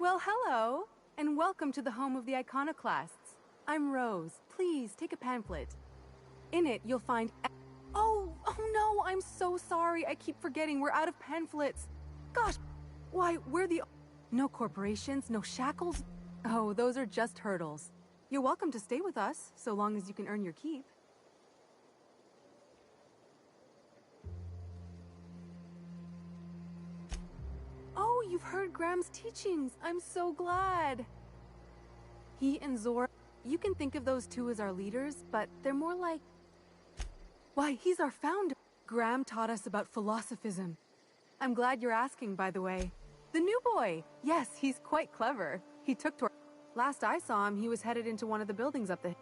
Well, hello, and welcome to the home of the iconoclasts. I'm Rose. Please, take a pamphlet. In it, you'll find... Oh no, I'm so sorry. I keep forgetting we're out of pamphlets. Gosh, why, we're the... No corporations, no shackles. Oh, those are just hurdles. You're welcome to stay with us, so long as you can earn your keep. Oh, you've heard Graham's teachings. I'm so glad. He and Zora, you can think of those two as our leaders, but they're more like... Why, he's our founder. Graham taught us about philosophism. I'm glad you're asking, by the way. The new boy. Yes, he's quite clever. He took to... Last I saw him, he was headed into one of the buildings up the...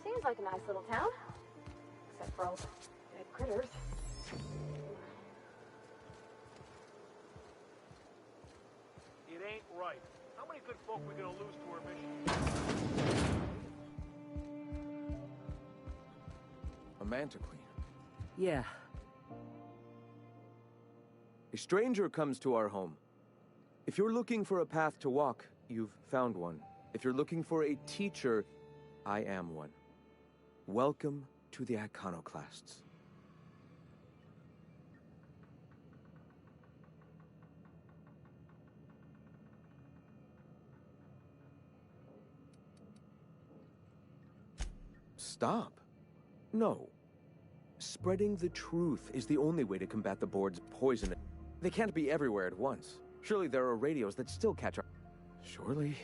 Seems like a nice little town. Except for all the dead critters. It ain't right. How many good folk we gonna lose to our mission? A manticlean. Yeah. A stranger comes to our home. If you're looking for a path to walk, you've found one. If you're looking for a teacher, I am one. Welcome to the iconoclasts. Stop. No. Spreading the truth is the only way to combat the board's poison. They can't be everywhere at once. Surely there are radios that still catch our... Surely...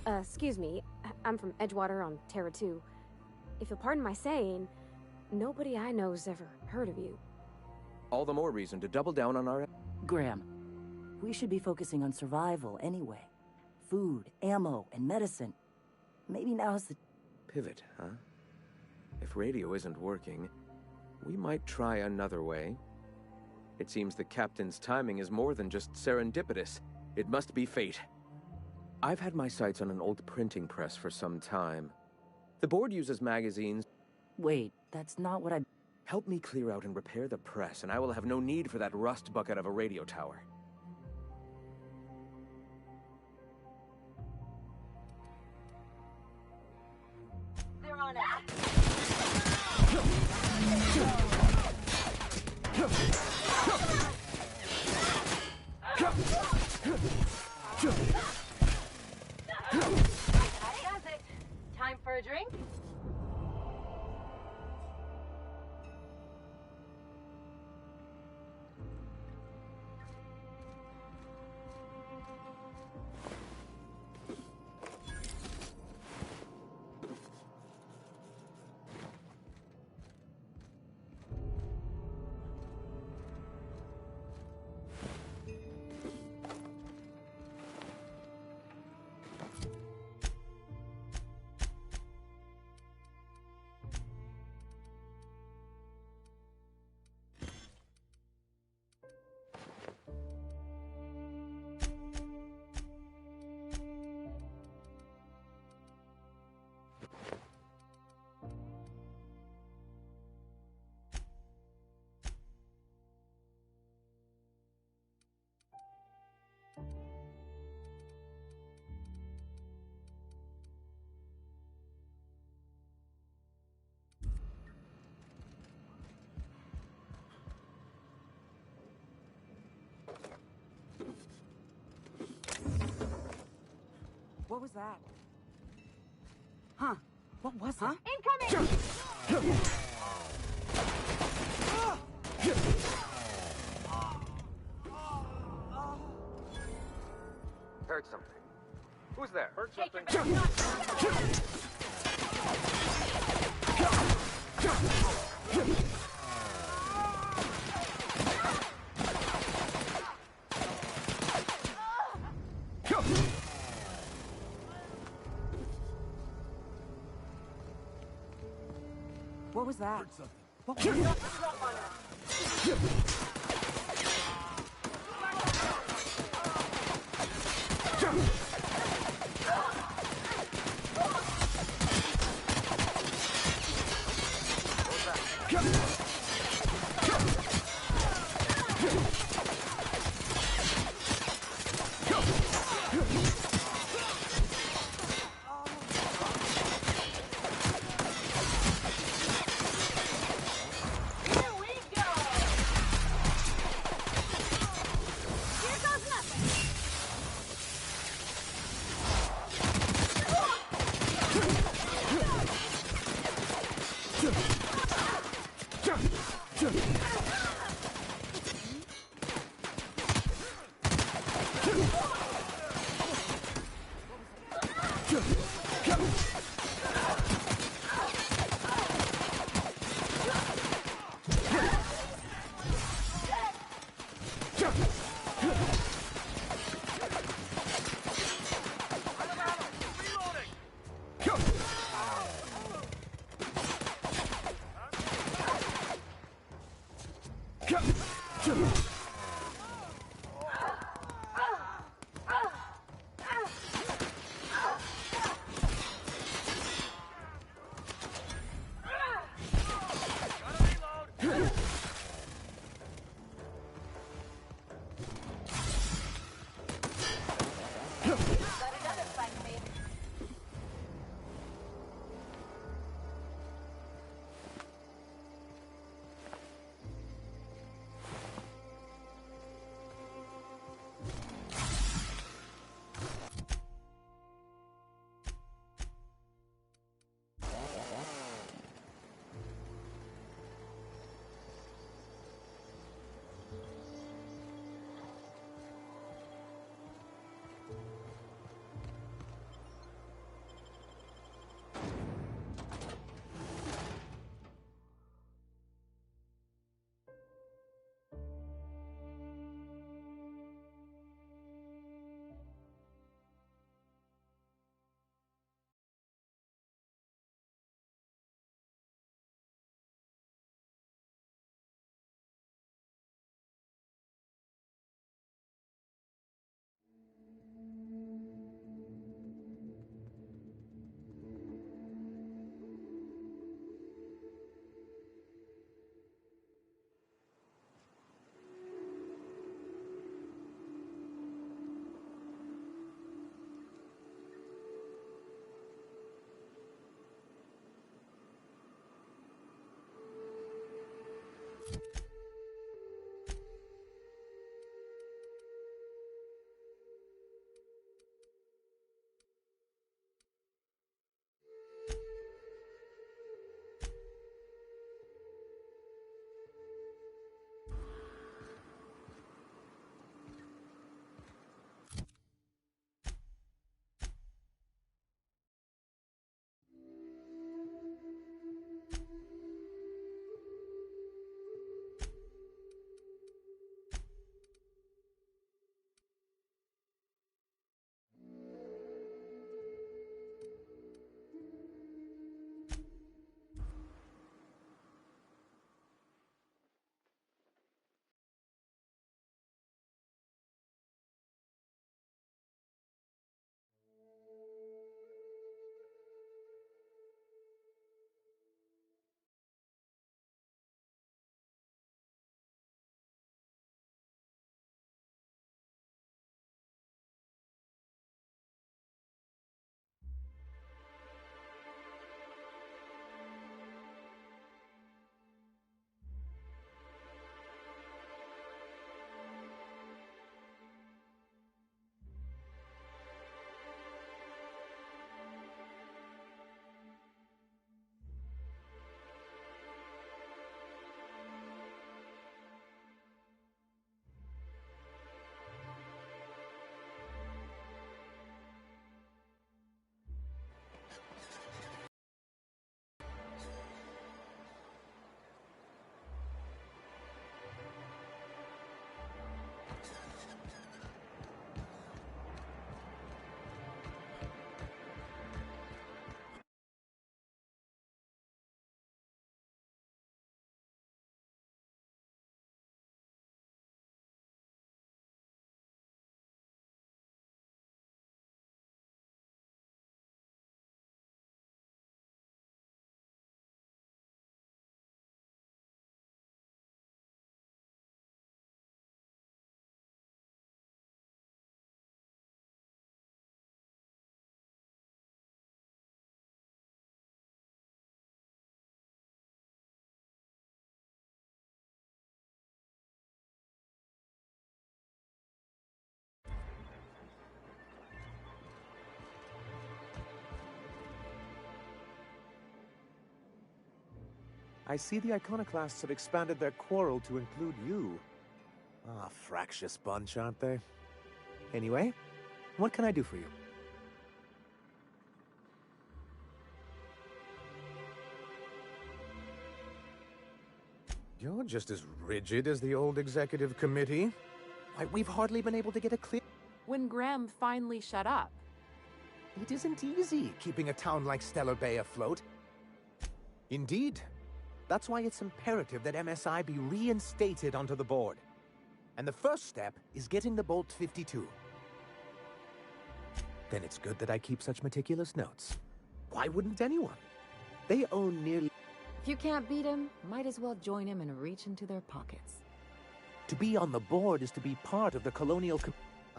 Excuse me. I'm from Edgewater on Terra 2. If you'll pardon my saying, nobody I know's ever heard of you. All the more reason to double down on our... Graham, we should be focusing on survival anyway. Food, ammo, and medicine. Maybe now's the... Pivot, huh? If radio isn't working, we might try another way. It seems the captain's timing is more than just serendipitous. It must be fate. I've had my sights on an old printing press for some time. The board uses magazines. Wait, that's not what I... Help me clear out and repair the press, and I will have no need for that rust bucket of a radio tower. They're on it. That does it. Time for a drink? What was that? Huh? What was that? Incoming! Heard something. Who's there? Heard Take something? your best What was that? I see the iconoclasts have expanded their quarrel to include you. Ah, fractious bunch, aren't they? Anyway, what can I do for you? You're just as rigid as the old executive committee. Why, we've hardly been able to get a clear... When Graham finally shut up. It isn't easy keeping a town like Stellar Bay afloat. Indeed. That's why it's imperative that MSI be reinstated onto the board. And the first step is getting the Bolt 52. Then it's good that I keep such meticulous notes. Why wouldn't anyone? They own nearly... If you can't beat him, might as well join him and reach into their pockets. To be on the board is to be part of the colonial...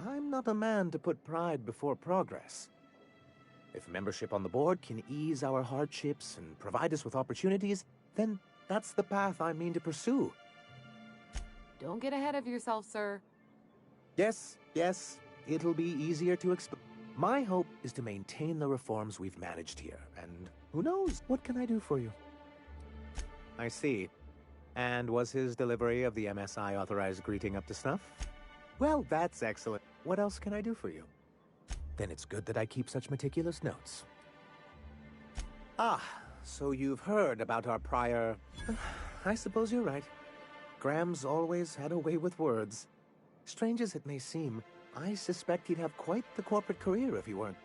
I'm not a man to put pride before progress. If membership on the board can ease our hardships and provide us with opportunities, then that's the path I mean to pursue. Don't get ahead of yourself, sir. Yes, it'll be easier to explain. My hope is to maintain the reforms we've managed here, and who knows, what can I do for you? I see. And was his delivery of the MSI authorized greeting up to snuff? Well, that's excellent. What else can I do for you? Then it's good that I keep such meticulous notes. Ah, so you've heard about our prior... I suppose you're right. Graham's always had a way with words. Strange as it may seem, I suspect he'd have quite the corporate career if he weren't.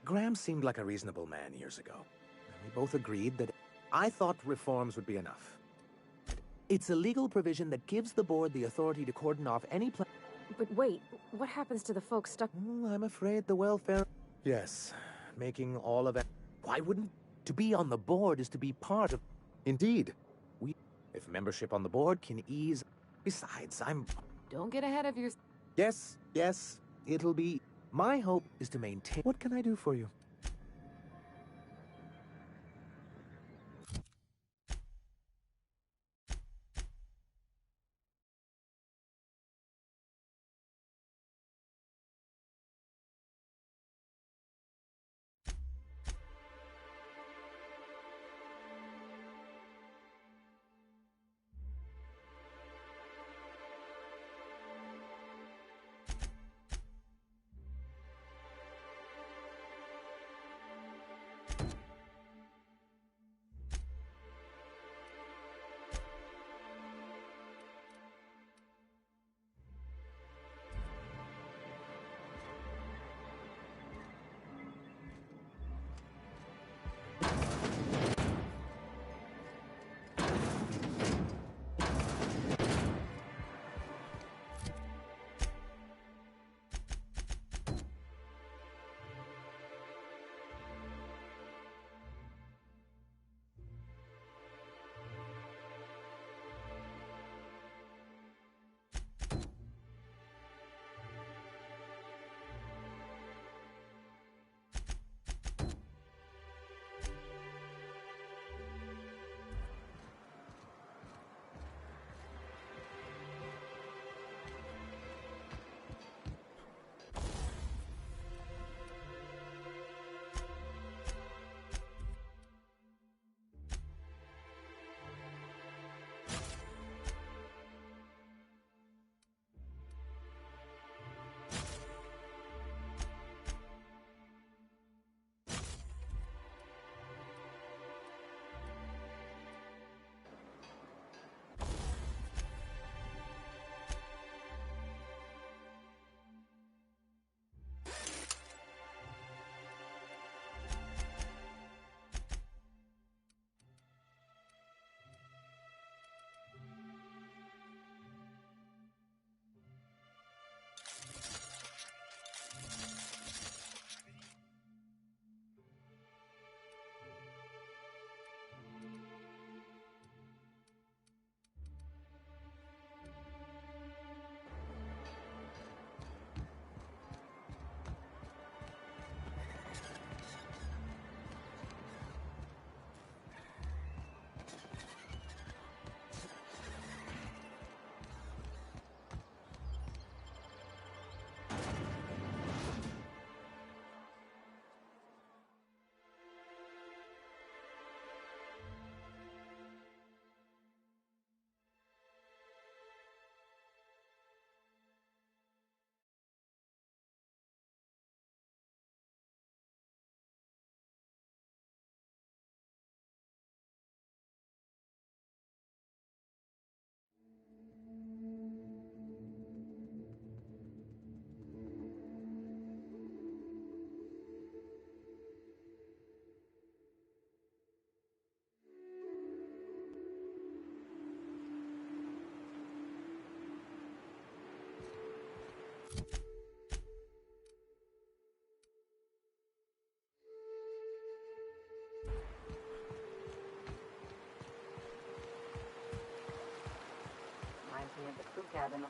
Graham seemed like a reasonable man years ago. And we both agreed that I thought reforms would be enough. It's a legal provision that gives the board the authority to cordon off any plan... But wait, what happens to the folks stuck? I'm afraid the welfare... Yes, making all of it... Why wouldn't... To be on the board is to be part of... Indeed. If membership on the board can ease... Besides, Don't get ahead of yourself. Yes, it'll be... My hope is to maintain... What can I do for you?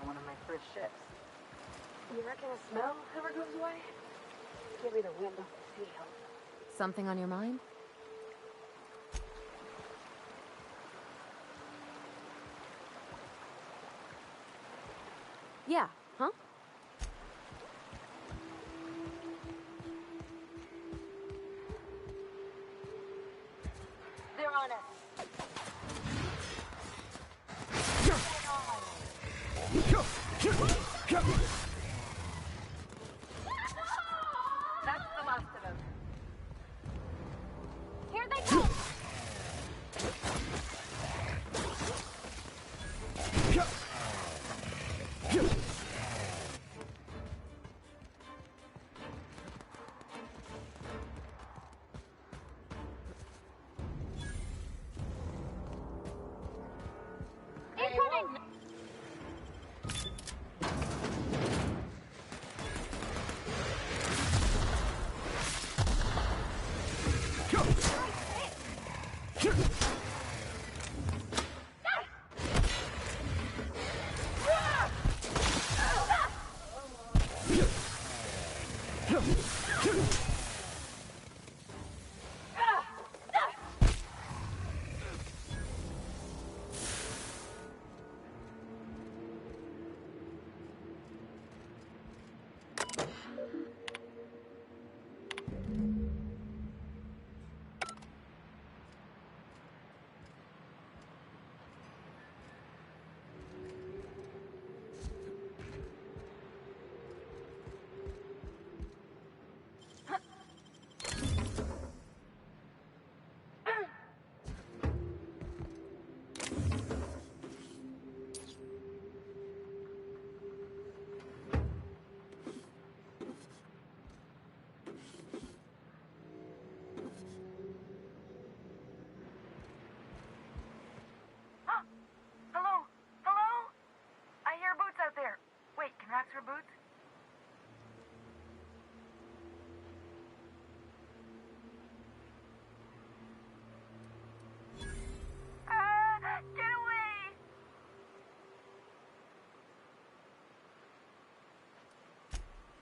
on one of my first ships. You reckon a smell ever goes away? Give me the wind off the seal. Something on your mind? Yeah, huh? They're on us. That's the last of them. Here they come! Incoming! Her boots? Get away!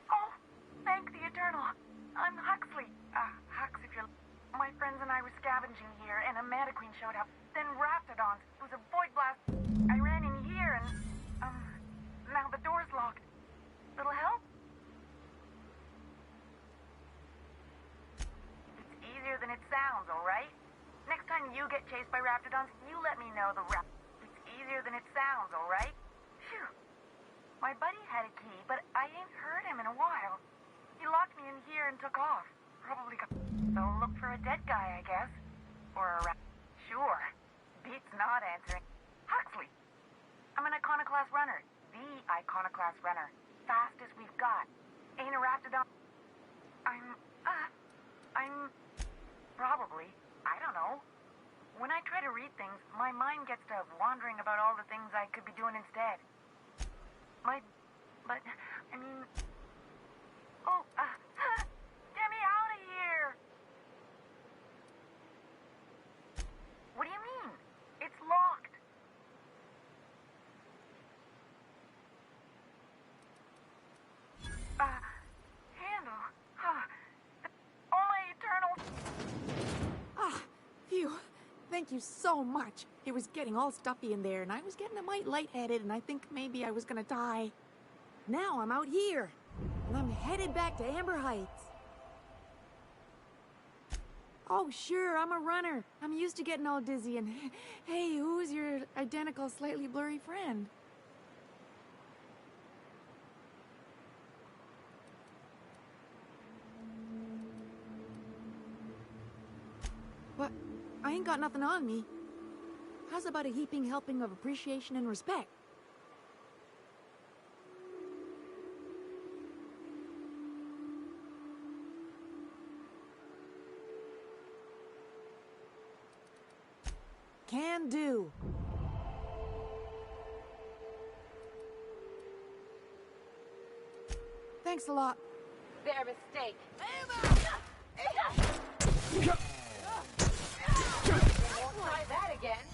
Oh, thank the Eternal. I'm Huxley. Hux, if you're... My friends and I were scavenging here, and a Mana Queen showed up. Then Raptidons. It was a void blast. I ran in here, and... now the door's locked. Little help? It's easier than it sounds, alright? Next time you get chased by Raptidons, you let me know the rap. It's easier than it sounds, alright? Phew. My buddy had a key, but I ain't heard him in a while. He locked me in here and took off. Probably got... So look for a dead guy, I guess. Or a rat. Sure. Beats not answering. Huxley. I'm an iconoclast runner. The iconoclast runner. Fastest we've got. Ain't a Raptidon. I'm probably, I don't know. When I try to read things, my mind gets to wandering about all the things I could be doing instead. But, I mean... Oh, get me out of here! What do you mean? It's locked. Handle. Oh, my Eternal. Phew. Thank you so much. It was getting all stuffy in there, and I was getting a mite lightheaded, and I think maybe I was gonna die. Now I'm out here, and I'm headed back to Amber Heights. Oh, sure, I'm a runner. I'm used to getting all dizzy, and hey, who's your identical, slightly blurry friend? What? I ain't got nothing on me. How's about a heaping helping of appreciation and respect? Can do. Thanks a lot. Their mistake. Won't try that again.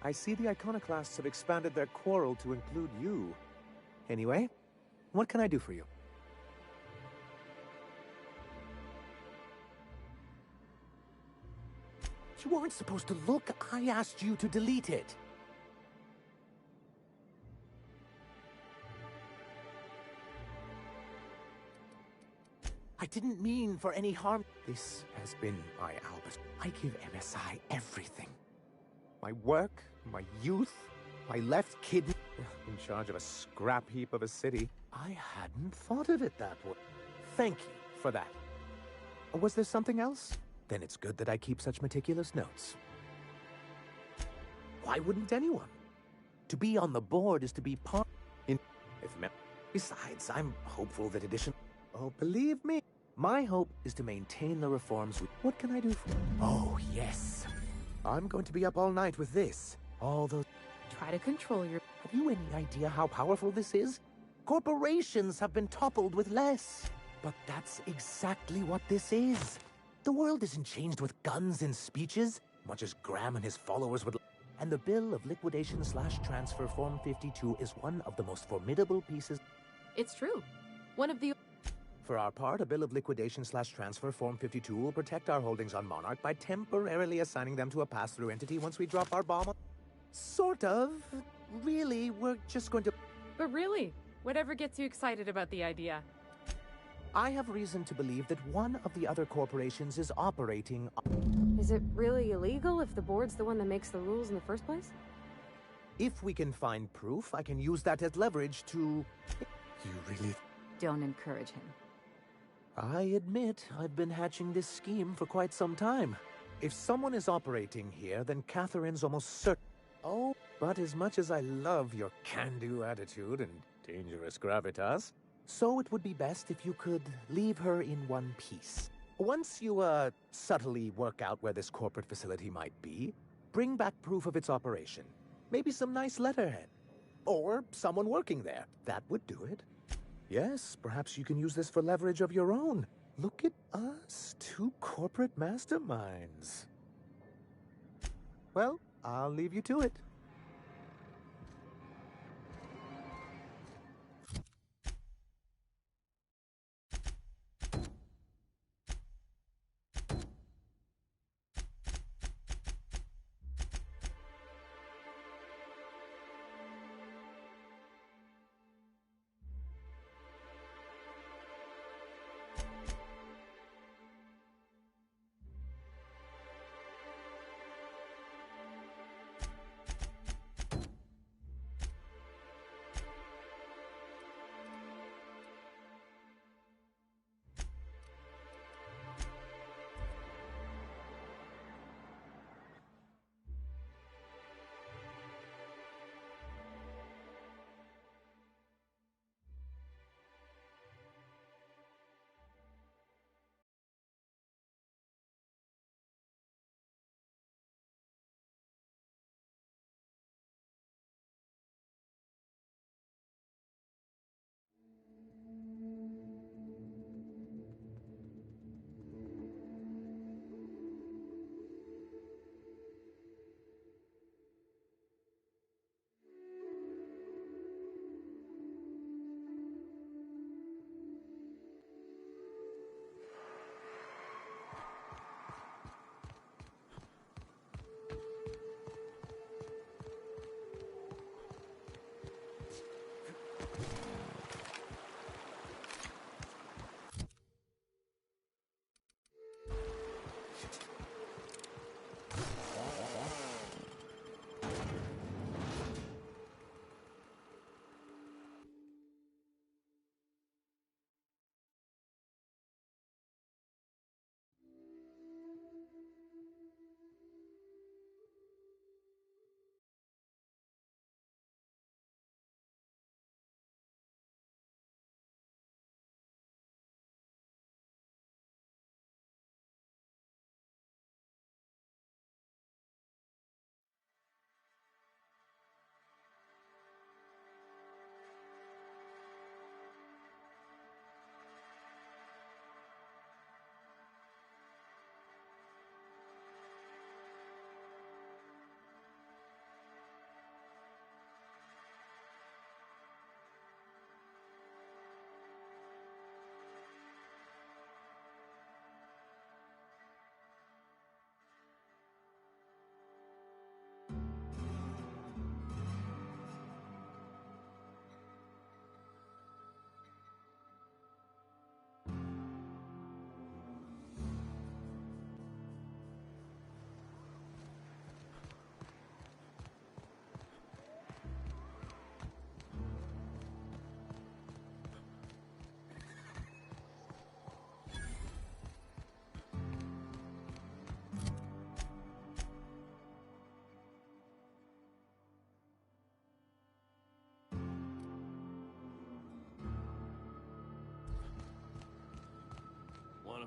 I see the iconoclasts have expanded their quarrel to include you. Anyway, what can I do for you? You aren't supposed to look. I asked you to delete it. I didn't mean for any harm. This has been my Albus. I give MSI everything. My work, my youth, my left kidney, in charge of a scrap heap of a city. I hadn't thought of it that way. Thank you for that. Was there something else? Then it's good that I keep such meticulous notes. Why wouldn't anyone? To be on the board is to be part in... Besides, I'm hopeful that addition... Oh, believe me, my hope is to maintain the reforms. What can I do for... Oh, yes. I'm going to be up all night with this. All those... Try to control your... Have you any idea how powerful this is? Corporations have been toppled with less. But that's exactly what this is. The world isn't changed with guns and speeches, much as Graham and his followers would... And the bill of liquidation/transfer Form 52 is one of the most formidable pieces... It's true. One of the... For our part, a bill of liquidation/transfer Form 52 will protect our holdings on Monarch by temporarily assigning them to a pass-through entity once we drop our bomb. Sort of. Really, we're just going to... But really, whatever gets you excited about the idea? I have reason to believe that one of the other corporations is operating... Is it really illegal if the board's the one that makes the rules in the first place? If we can find proof, I can use that as leverage to... You really... Don't encourage him. I admit I've been hatching this scheme for quite some time. If someone is operating here, then Catherine's almost certain... Oh, but as much as I love your can-do attitude and dangerous gravitas, so it would be best if you could leave her in one piece. Once you, subtly work out where this corporate facility might be, bring back proof of its operation. Maybe some nice letterhead. Or someone working there. That would do it. Yes, perhaps you can use this for leverage of your own. Look at us, two corporate masterminds. Well, I'll leave you to it.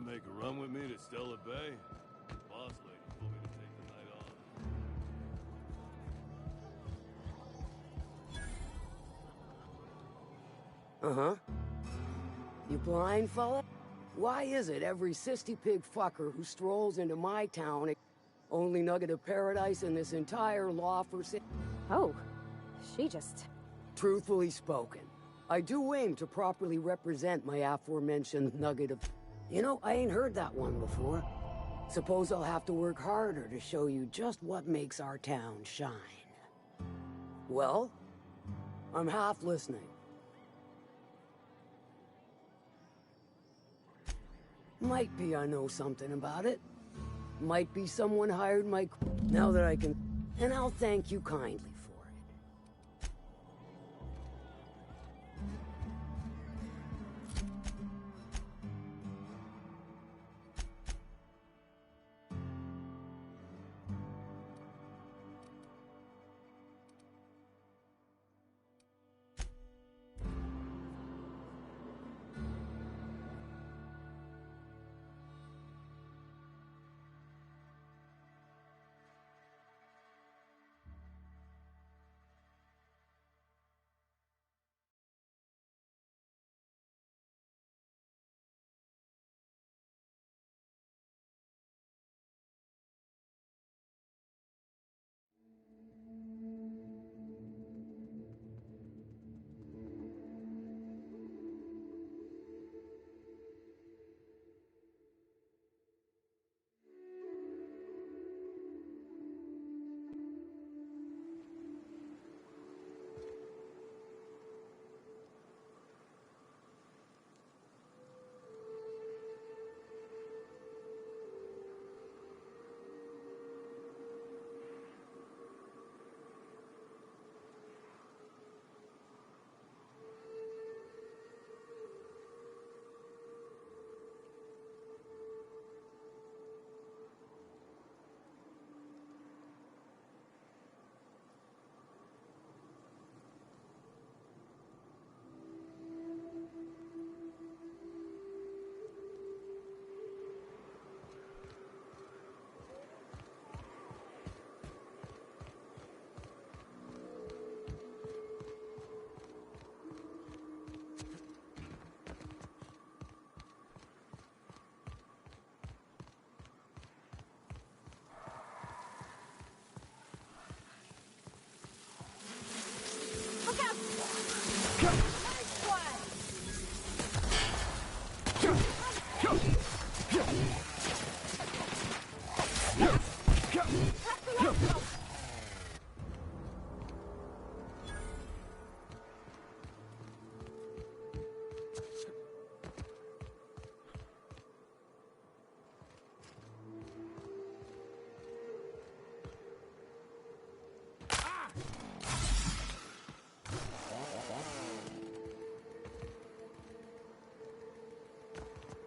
make a run with me to Stella Bay? The boss lady told me to take the night off. Uh-huh. You blind, fella? Why is it every sissy pig fucker who strolls into my town, only nugget of paradise in this entire law for Oh, she just... Truthfully spoken, I do aim to properly represent my aforementioned nugget of... You know, I ain't heard that one before. Suppose I'll have to work harder to show you just what makes our town shine. Well, I'm half listening. Might be I know something about it. Might be someone hired my... Now that I can... And I'll thank you kindly for it.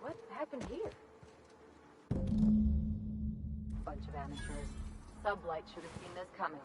What happened here? Bunch of amateurs. Sublight should have seen this coming.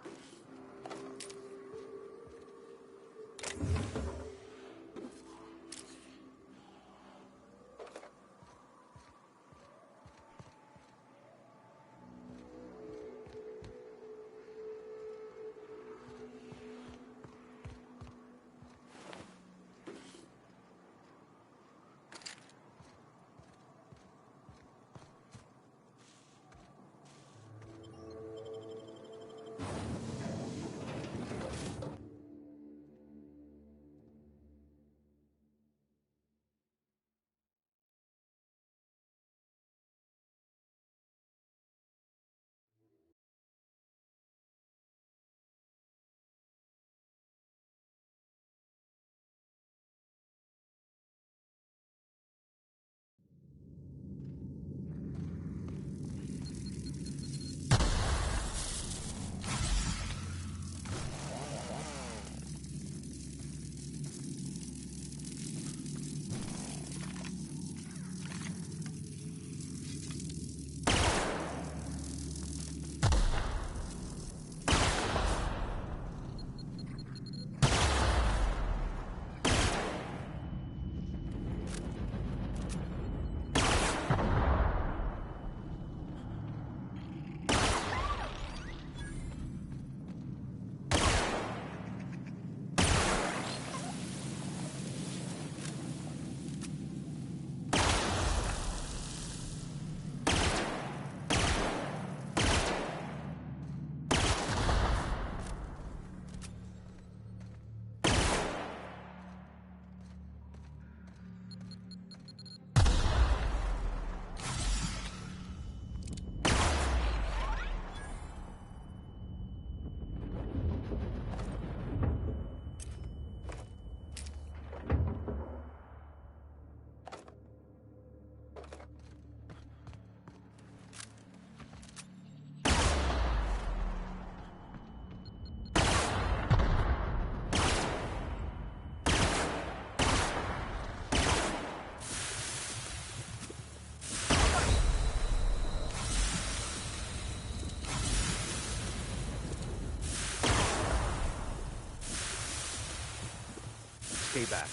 stay back.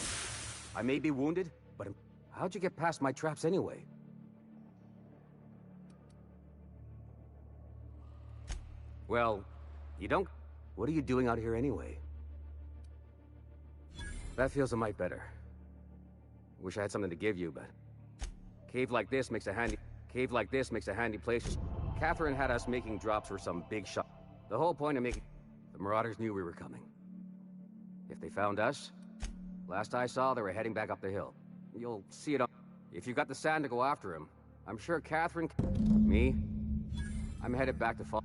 I may be wounded, but how'd you get past my traps anyway? Well, you don't... What are you doing out here anyway? That feels a mite better. Wish I had something to give you, but... Cave like this makes a handy place. Catherine had us making drops for some big shot. The whole point of making... The Marauders knew we were coming. If they found us, last I saw, they were heading back up the hill. You'll see it on... If you got the sand to go after him, I'm sure Catherine... Me? I'm headed back to fall...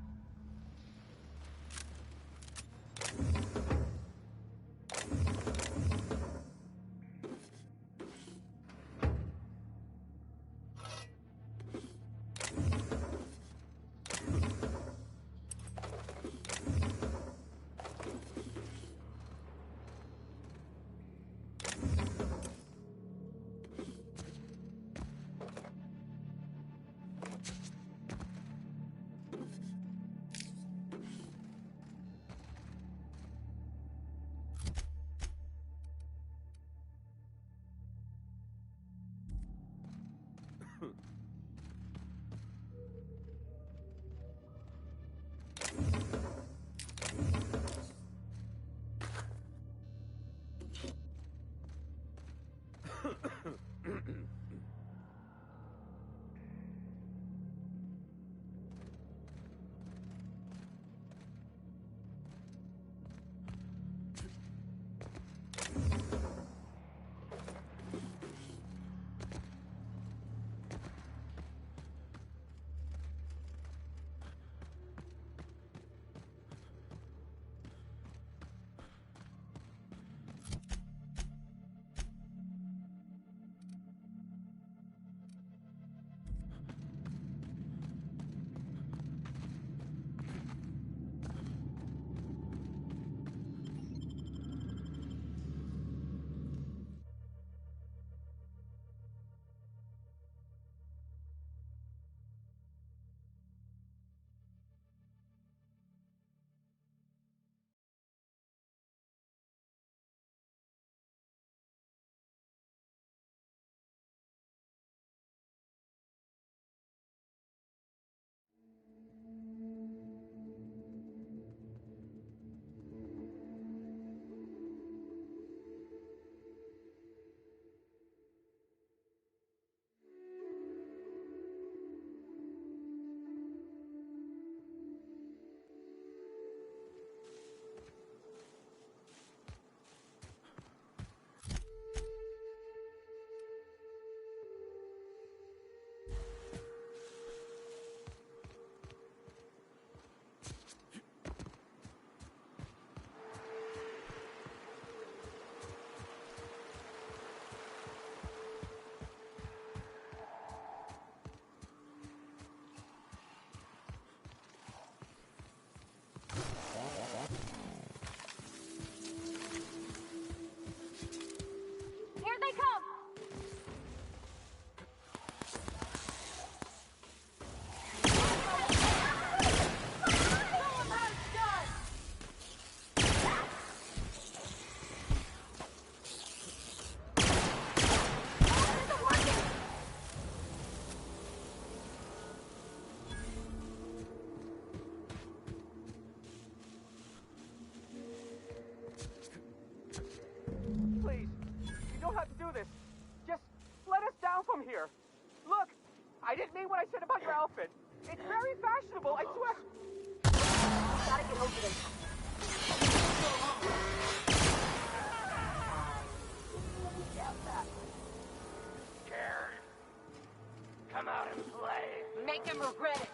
here. Look, I didn't mean what I said about your outfit. It's very fashionable, I swear. Gotta get over this. Scared. Come out and play. Make him regret it.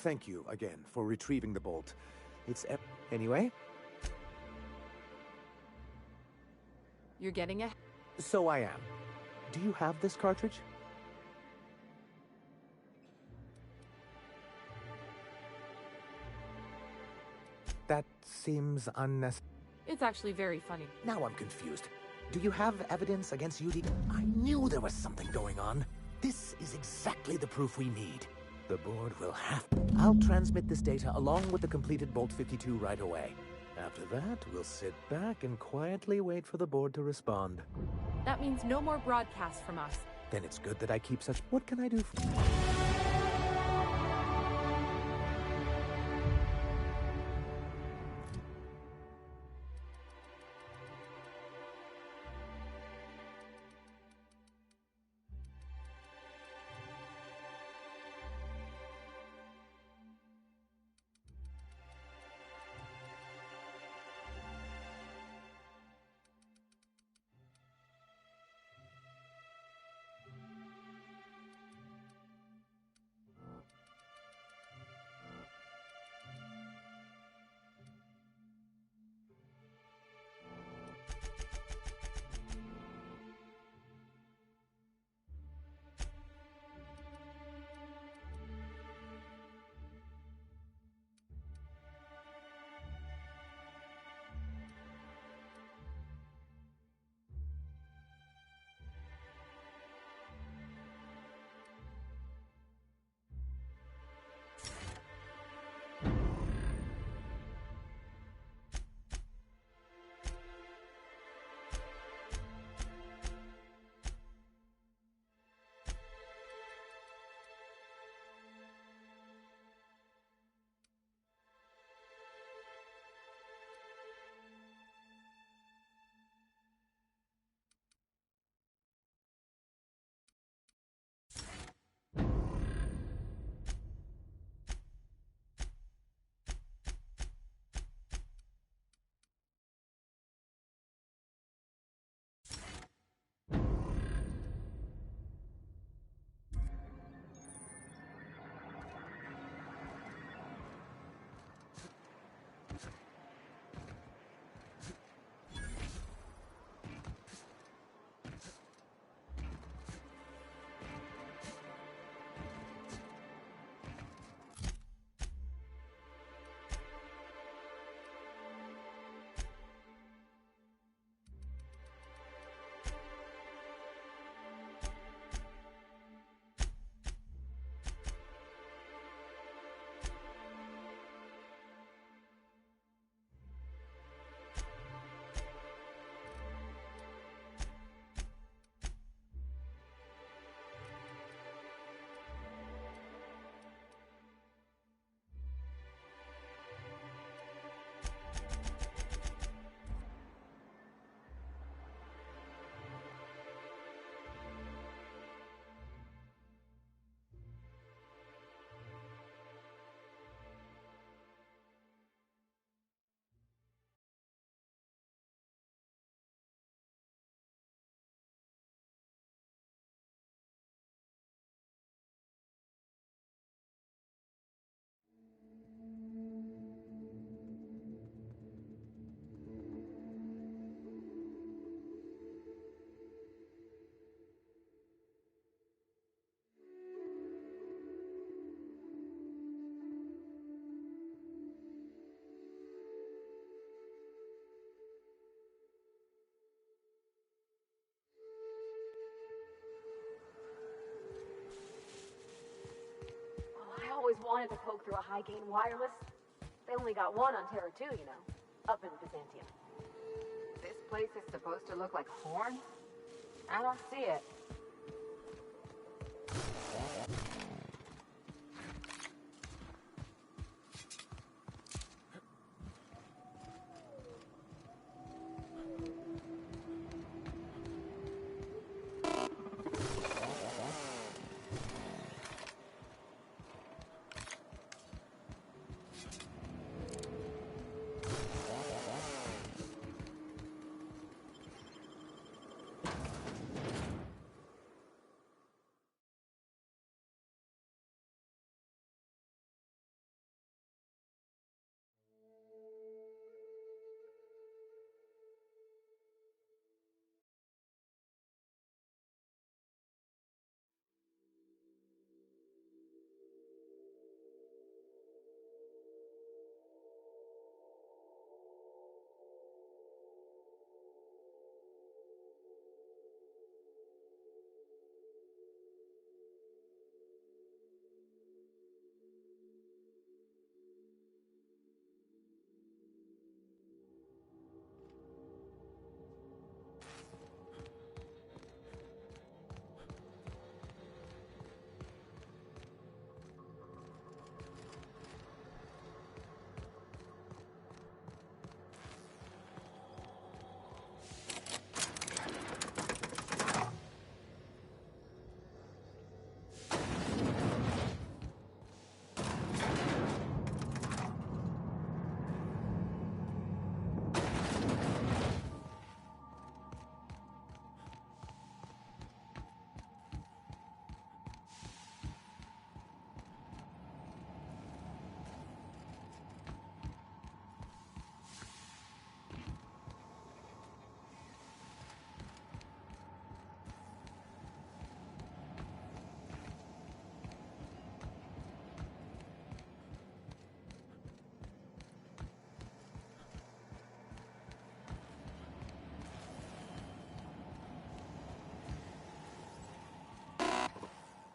Thank you again for retrieving the bolt. It's anyway. You're getting a... So I am. Do you have this cartridge? That seems unnecessary. It's actually very funny. Now I'm confused. Do you have evidence against UD? I knew there was something going on. This is exactly the proof we need. The board will have... I'll transmit this data along with the completed Bolt 52 right away. After that, we'll sit back and quietly wait for the board to respond. That means no more broadcasts from us. Then it's good that I keep such... What can I do for... Always wanted to poke through a high-gain wireless. They only got one on Terra 2, you know, up in Byzantium. This place is supposed to look like Horn? I don't see it.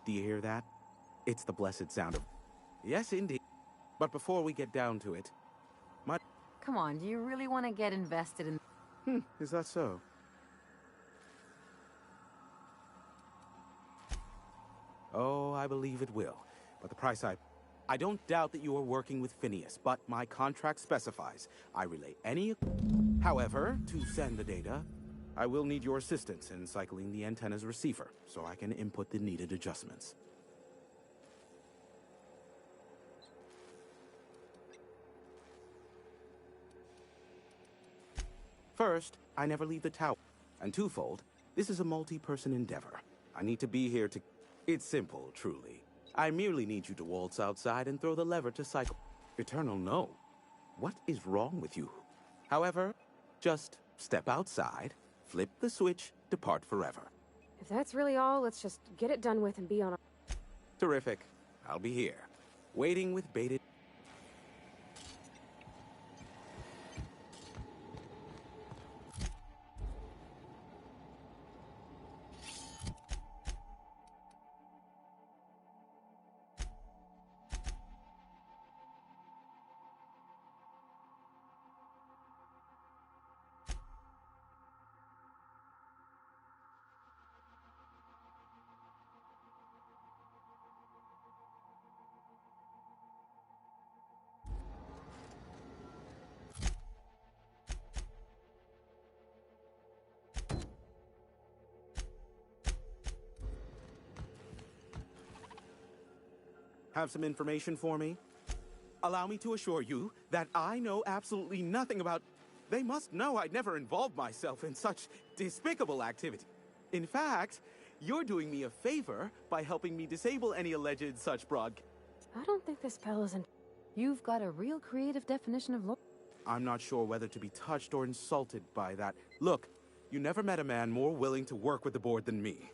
Do you hear that? It's the blessed sound of... Yes, indeed. But before we get down to it, my... Come on, do you really want to get invested in... is that so? Oh, I believe it will. But the price I don't doubt that you are working with Phineas, but my contract specifies I relay any... However, to send the data, I will need your assistance in cycling the antenna's receiver, so I can input the needed adjustments. First, I never leave the tower. And twofold, this is a multi-person endeavor. I need to be here to... It's simple, truly. I merely need you to waltz outside and throw the lever to cycle... Eternal, no. What is wrong with you? However, just step outside, flip the switch, depart forever. If that's really all, let's just get it done with and be on our... Terrific. I'll be here, waiting with bated... Have some information for me? Allow me to assure you that I know absolutely nothing about... They must know I'd never involved myself in such despicable activity. In fact, you're doing me a favor by helping me disable any alleged such I don't think this spell is in... You've got a real creative definition of... I'm not sure whether to be touched or insulted by that. Look, you never met a man more willing to work with the board than me.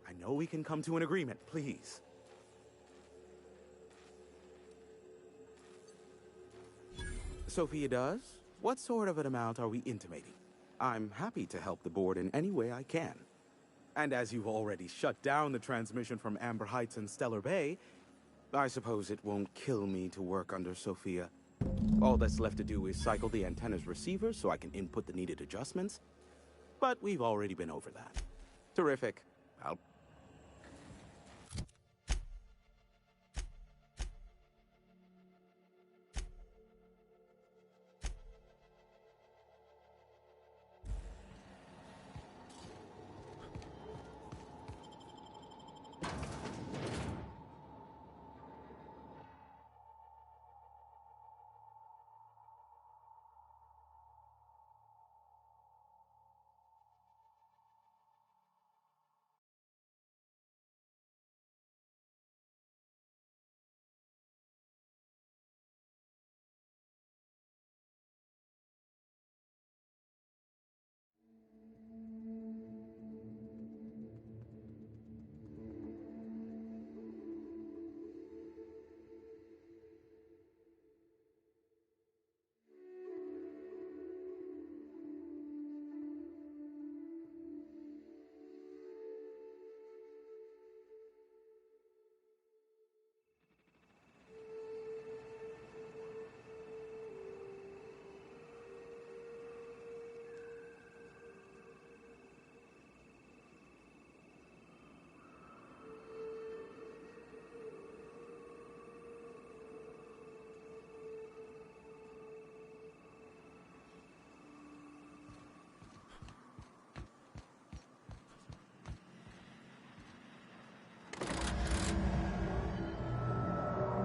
I know we can come to an agreement, please. Sophia does? What sort of an amount are we intimating? I'm happy to help the board in any way I can. And as you've already shut down the transmission from Amber Heights and Stellar Bay, I suppose it won't kill me to work under Sophia. All that's left to do is cycle the antenna's receiver so I can input the needed adjustments. But we've already been over that. Terrific. I'll...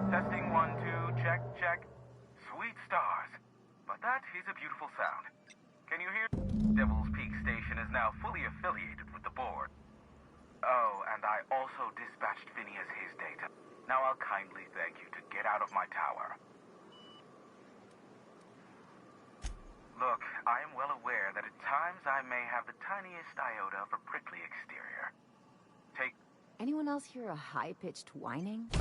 Testing 1, 2, check, check. Sweet stars. But that is a beautiful sound. Can you hear? Devil's Peak Station is now fully affiliated with the board. Oh, and I also dispatched Phineas his data. Now I'll kindly thank you to get out of my tower. Look, I am well aware that at times I may have the tiniest iota of a prickly exterior. Take... Anyone else hear a high-pitched whining?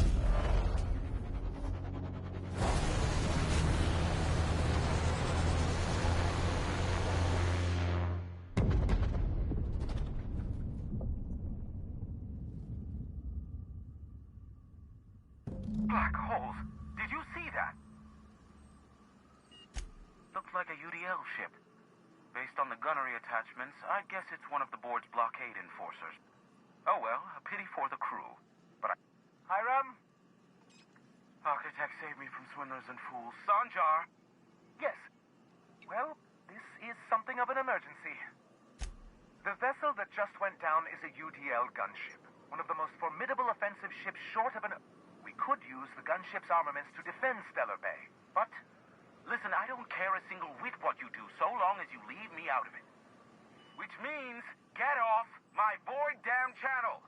black holes. Did you see that? Looks like a UDL ship. Based on the gunnery attachments, I guess it's one of the board's blockade enforcers. Oh well, a pity for the crew. But Hiram? Architect saved me from swindlers and fools. Sanjar! Yes. Well, this is something of an emergency. The vessel that just went down is a UDL gunship. One of the most formidable offensive ships short of an... We could use the gunship's armaments to defend Stellar Bay. But... Listen, I don't care a single whit what you do, so long as you leave me out of it. Which means, get off my bored damn channel!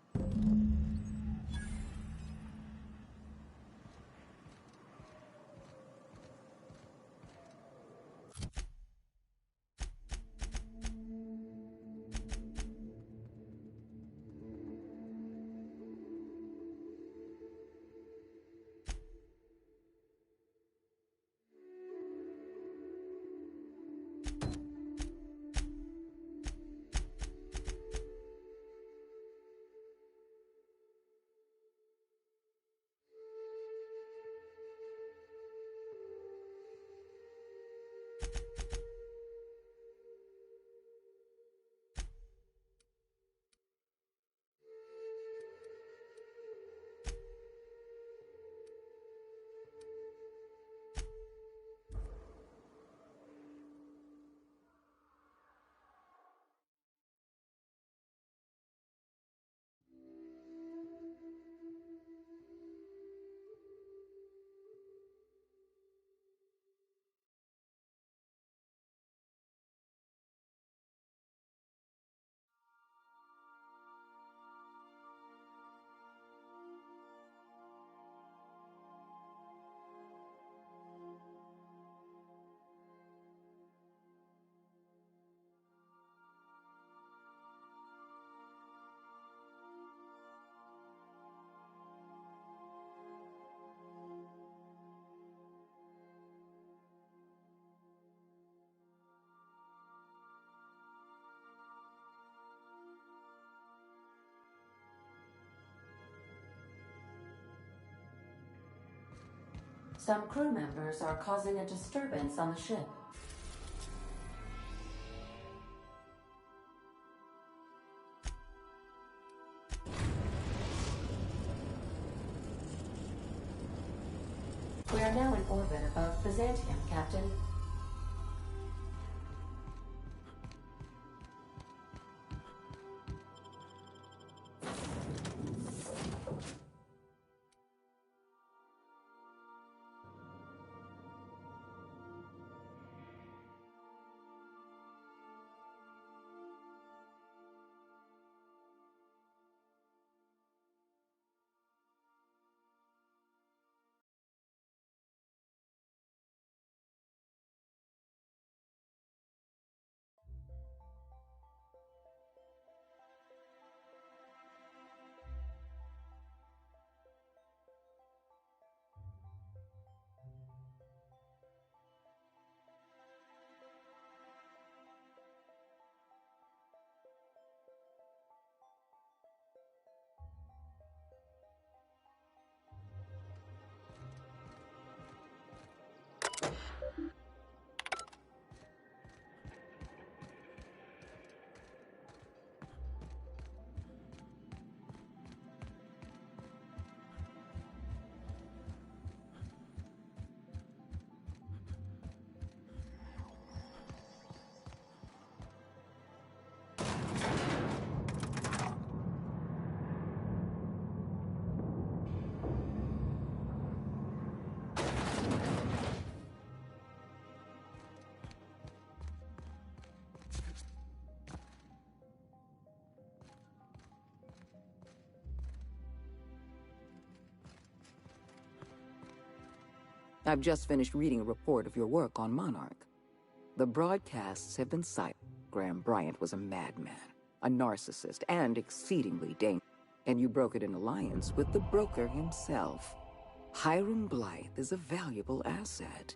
Some crew members are causing a disturbance on the ship. We are now in orbit above Byzantium, Captain. I've just finished reading a report of your work on Monarch. The broadcasts have been silent. Graham Bryant was a madman, a narcissist, and exceedingly dangerous. And you brokered an alliance with the broker himself. Hiram Blythe is a valuable asset.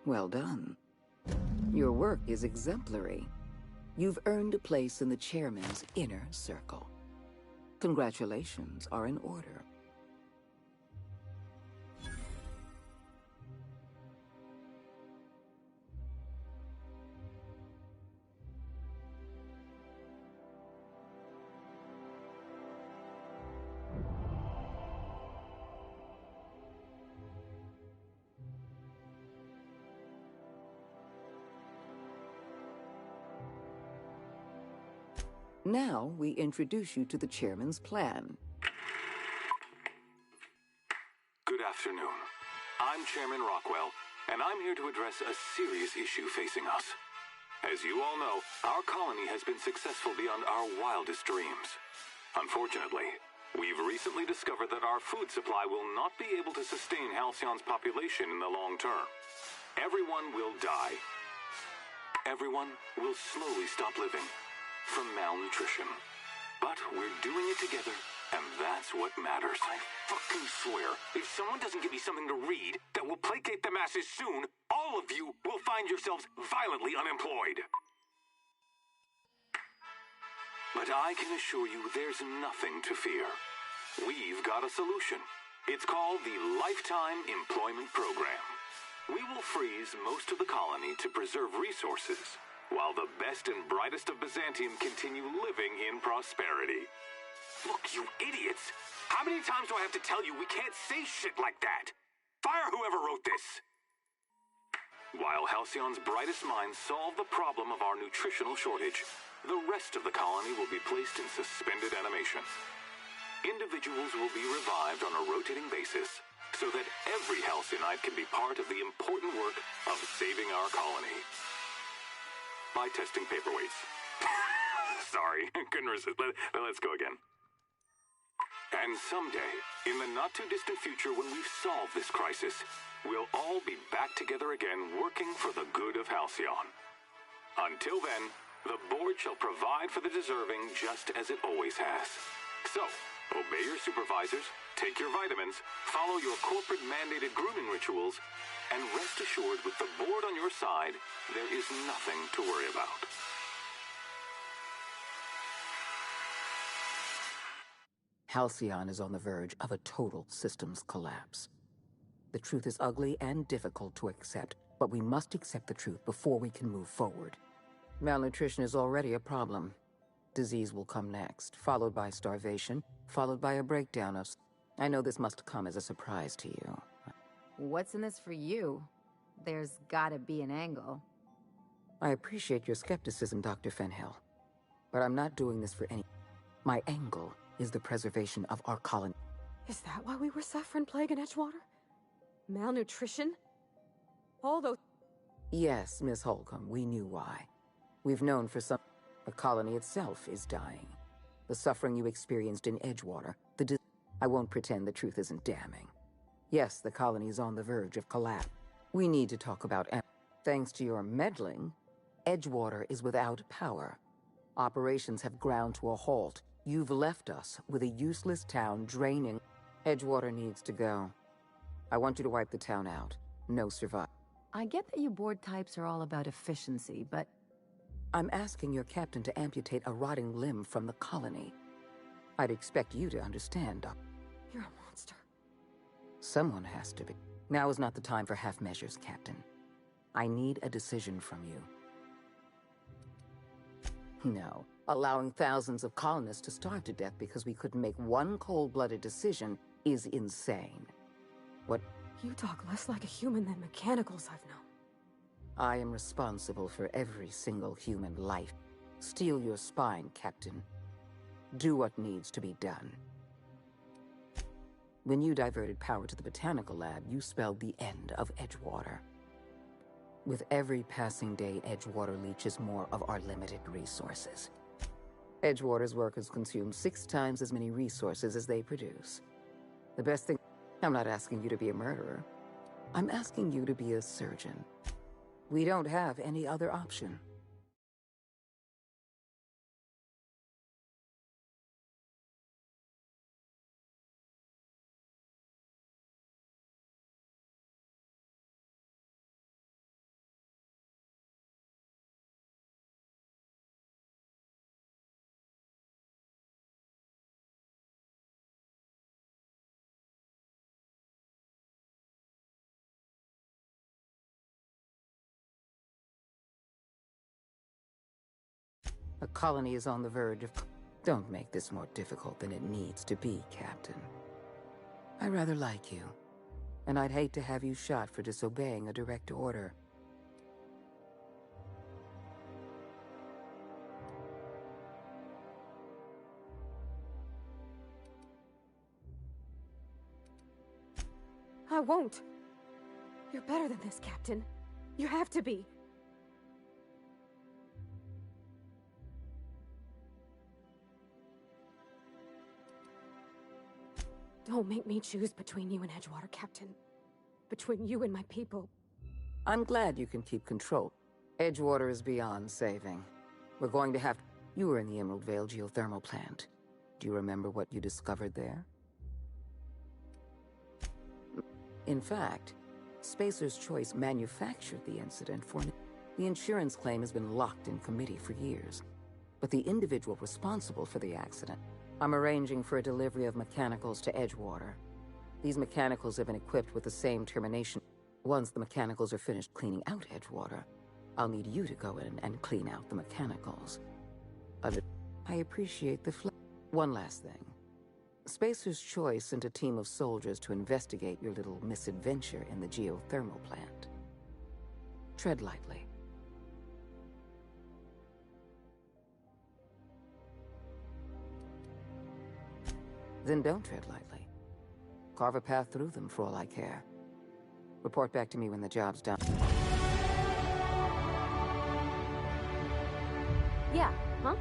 Well done. Your work is exemplary. You've earned a place in the chairman's inner circle. Congratulations are in order. Now we introduce you to the chairman's plan. Good afternoon. I'm Chairman Rockwell, and I'm here to address a serious issue facing us. As you all know, our colony has been successful beyond our wildest dreams. Unfortunately, we've recently discovered that our food supply will not be able to sustain Halcyon's population in the long term. Everyone will die. Everyone will slowly stop living from malnutrition. But we're doing it together, and that's what matters. I fucking swear, if someone doesn't give me something to read that will placate the masses soon, all of you will find yourselves violently unemployed. But I can assure you there's nothing to fear. We've got a solution. It's called the Lifetime Employment Program. We will freeze most of the colony to preserve resources, while the best and brightest of Byzantium continue living in prosperity. Look, you idiots! How many times do I have to tell you we can't say shit like that? Fire whoever wrote this! While Halcyon's brightest minds solve the problem of our nutritional shortage, the rest of the colony will be placed in suspended animation. Individuals will be revived on a rotating basis, so that every Halcynite can be part of the important work of saving our colony. By testing paperweights. Sorry, couldn't resist. Let's go again. And someday, in the not-too-distant future when we've solved this crisis, we'll all be back together again working for the good of Halcyon. Until then, the board shall provide for the deserving just as it always has. So, obey your supervisors, take your vitamins, follow your corporate-mandated grooming rituals, and rest assured with the board on your side, there is nothing to worry about. Halcyon is on the verge of a total systems collapse. The truth is ugly and difficult to accept, but we must accept the truth before we can move forward. Malnutrition is already a problem. Disease will come next, followed by starvation, followed by a breakdown of... I know this must come as a surprise to you. What's in this for you? There's gotta be an angle. I appreciate your skepticism, Dr. Fenhill, but I'm not doing this for any... My angle is the preservation of our colony. Is that why we were suffering plague in Edgewater? Malnutrition? All those... Yes, Miss Holcomb, we knew why. We've known for some... The colony itself is dying. The suffering you experienced in Edgewater, I won't pretend the truth isn't damning. Yes, the colony is on the verge of collapse. We need to talk about... Thanks to your meddling, Edgewater is without power. Operations have ground to a halt. You've left us with a useless town draining. Edgewater needs to go. I want you to wipe the town out. No survive. I get that you board types are all about efficiency, but... I'm asking your captain to amputate a rotting limb from the colony. I'd expect you to understand, Doc. You're a monster. Someone has to be. Now is not the time for half measures, Captain. I need a decision from you. No, allowing thousands of colonists to starve to death because we couldn't make one cold-blooded decision is insane. What? You talk less like a human than mechanicals I've known. I am responsible for every single human life. Steel your spine, Captain. Do what needs to be done. When you diverted power to the botanical lab, you spelled the end of Edgewater. With every passing day, Edgewater leaches more of our limited resources. Edgewater's workers consume 6 times as many resources as they produce. The best thing... I'm not asking you to be a murderer. I'm asking you to be a surgeon. We don't have any other option. A colony is on the verge of... Don't make this more difficult than it needs to be, Captain. I rather like you, and I'd hate to have you shot for disobeying a direct order. I won't. You're better than this, Captain. You have to be. Don't make me choose between you and Edgewater, Captain. Between you and my people. I'm glad you can keep control. Edgewater is beyond saving. We're going to have... You were in the Emerald Vale geothermal plant. Do you remember what you discovered there? In fact, Spacer's Choice manufactured the incident for... The insurance claim has been locked in committee for years. But the individual responsible for the accident... I'm arranging for a delivery of mechanicals to Edgewater. These mechanicals have been equipped with the same termination. Once the mechanicals are finished cleaning out Edgewater, I'll need you to go in and clean out the mechanicals. I appreciate the One last thing. Spacer's Choice sent a team of soldiers to investigate your little misadventure in the geothermal plant. Tread lightly. Then don't tread lightly. Carve a path through them for all I care. Report back to me when the job's done. Yeah, huh?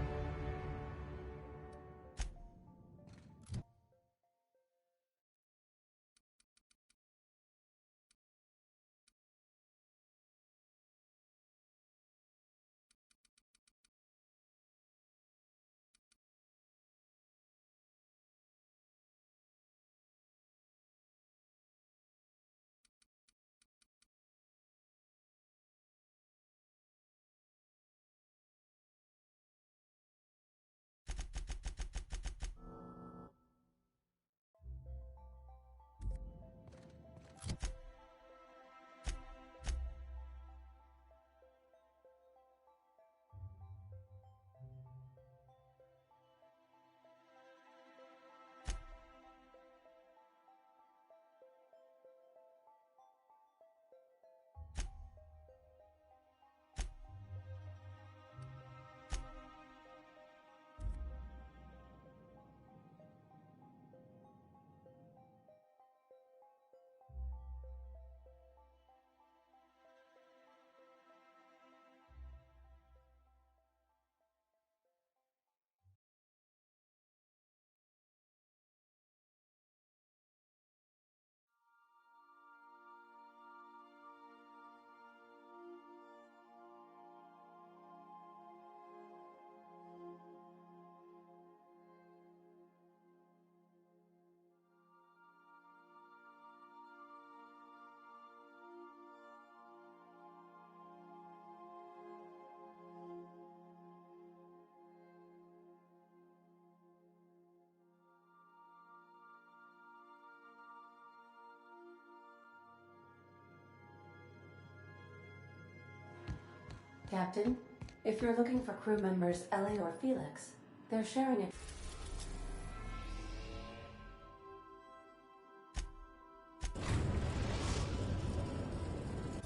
Captain, if you're looking for crew members Ellie or Felix, they're sharing it.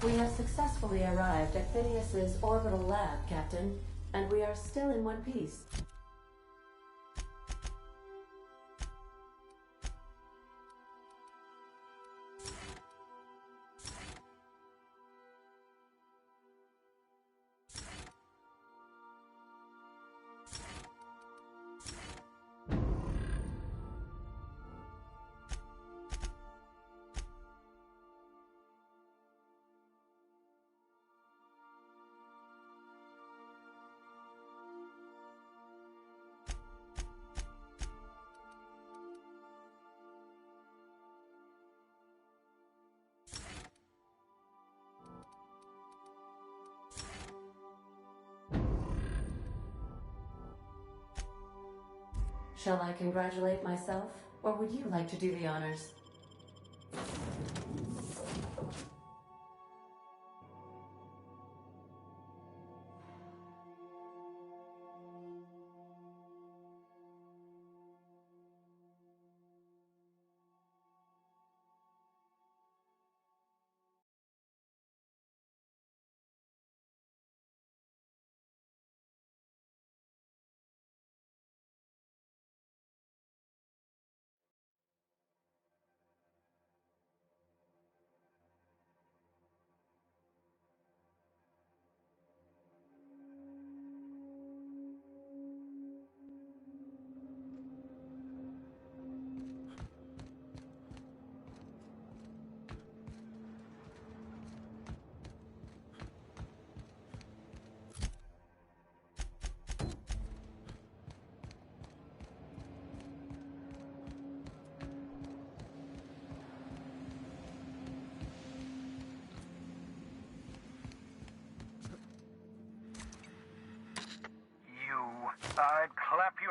We have successfully arrived at Phineas's orbital lab, Captain, and we are still in one piece. Shall I congratulate myself, or would you like to do the honors?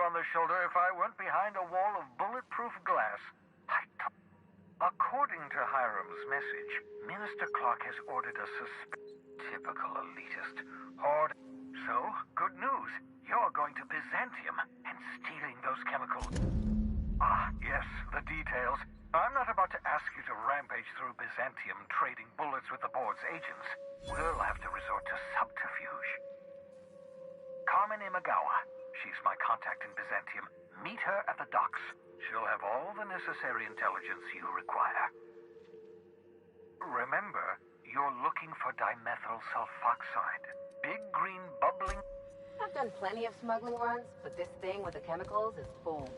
on the shoulder if I weren't behind a wall of bulletproof glass. According to Hiram's message, Minister Clark has ordered a typical elitist horde. So, good news. You're going to Byzantium and stealing those chemicals. Ah, yes, the details. I'm not about to ask you to rampage through Byzantium trading bullets with the board's agents. We'll have to resort to subterfuge. Carmen Imagawa. She's my contact in Byzantium. Meet her at the docks. She'll have all the necessary intelligence you require. Remember, you're looking for dimethyl sulfoxide. Big green bubbling... I've done plenty of smuggling runs, but this thing with the chemicals is bold.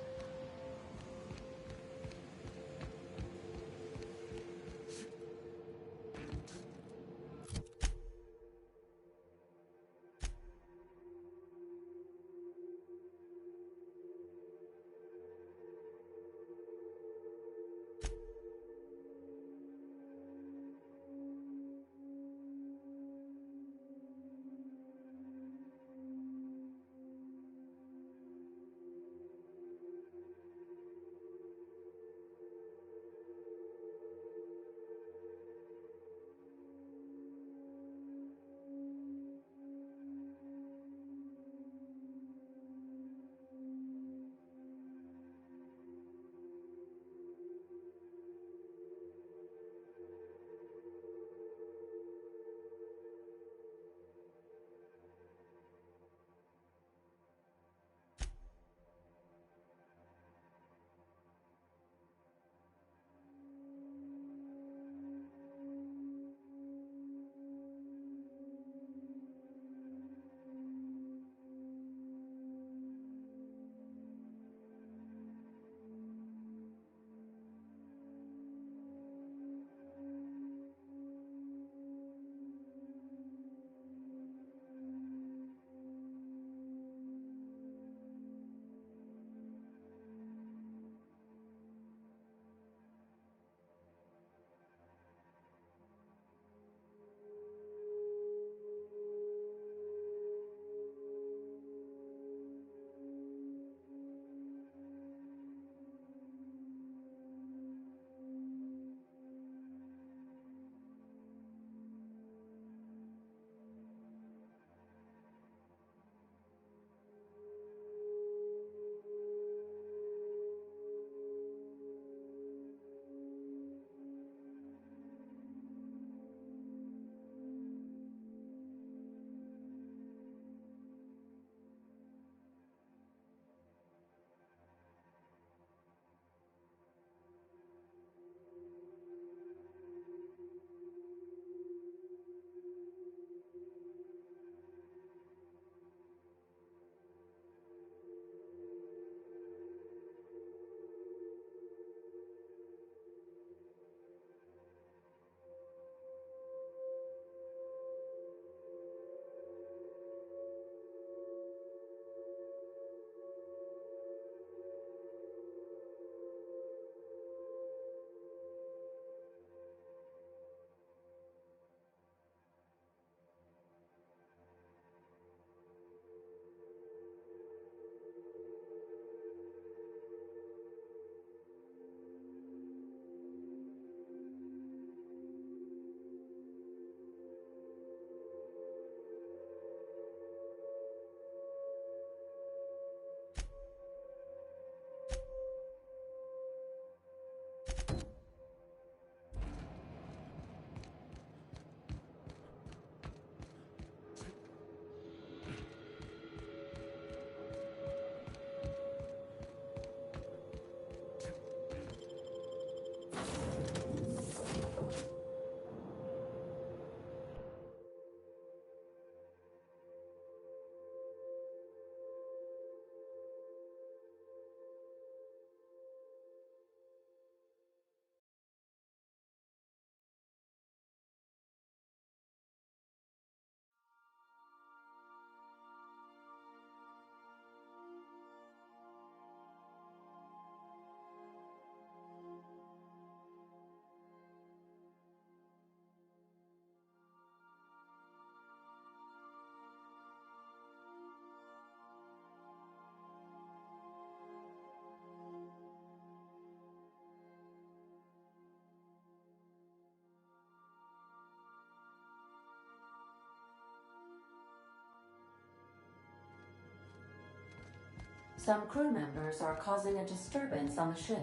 Some crew members are causing a disturbance on the ship.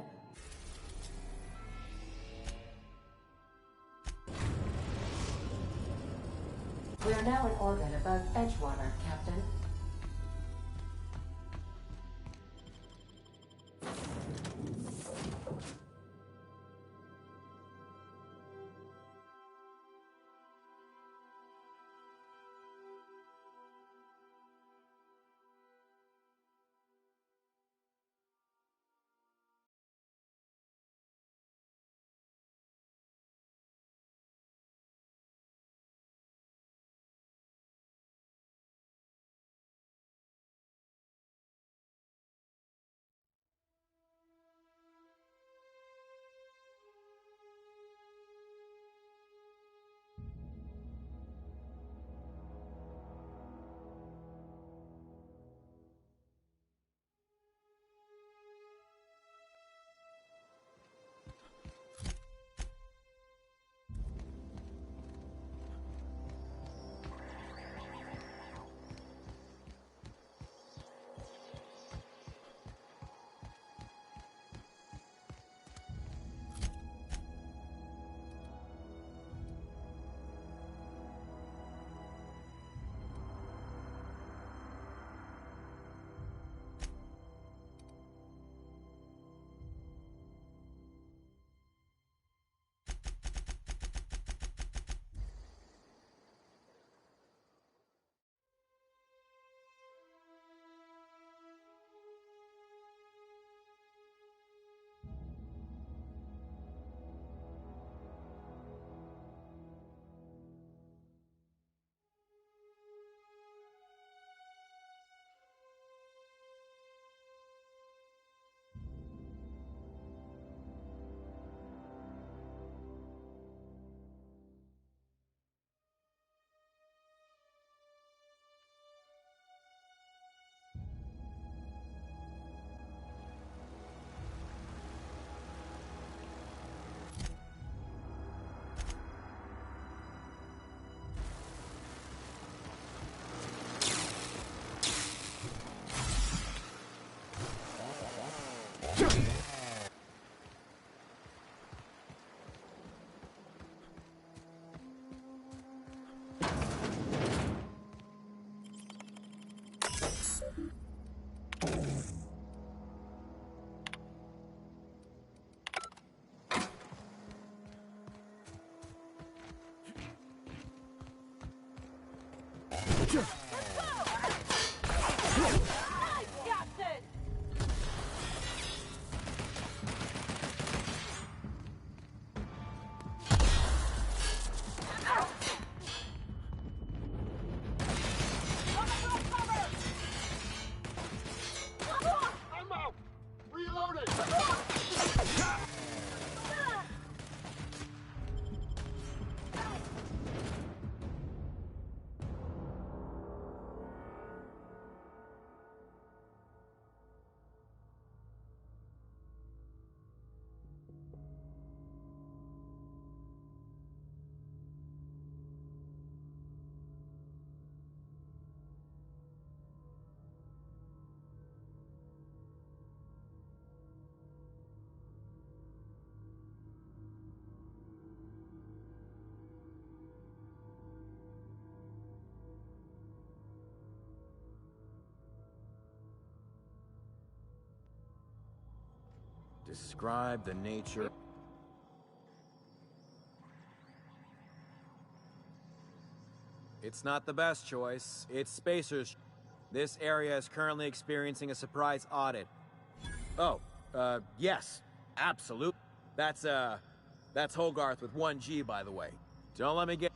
We are now in orbit above Edgewater, Captain. Describe the nature. It's not the best choice. It's Spacer's. This area is currently experiencing a surprise audit. Oh, yes. Absolutely. That's Hogarth with 1G, by the way. Don't let me get...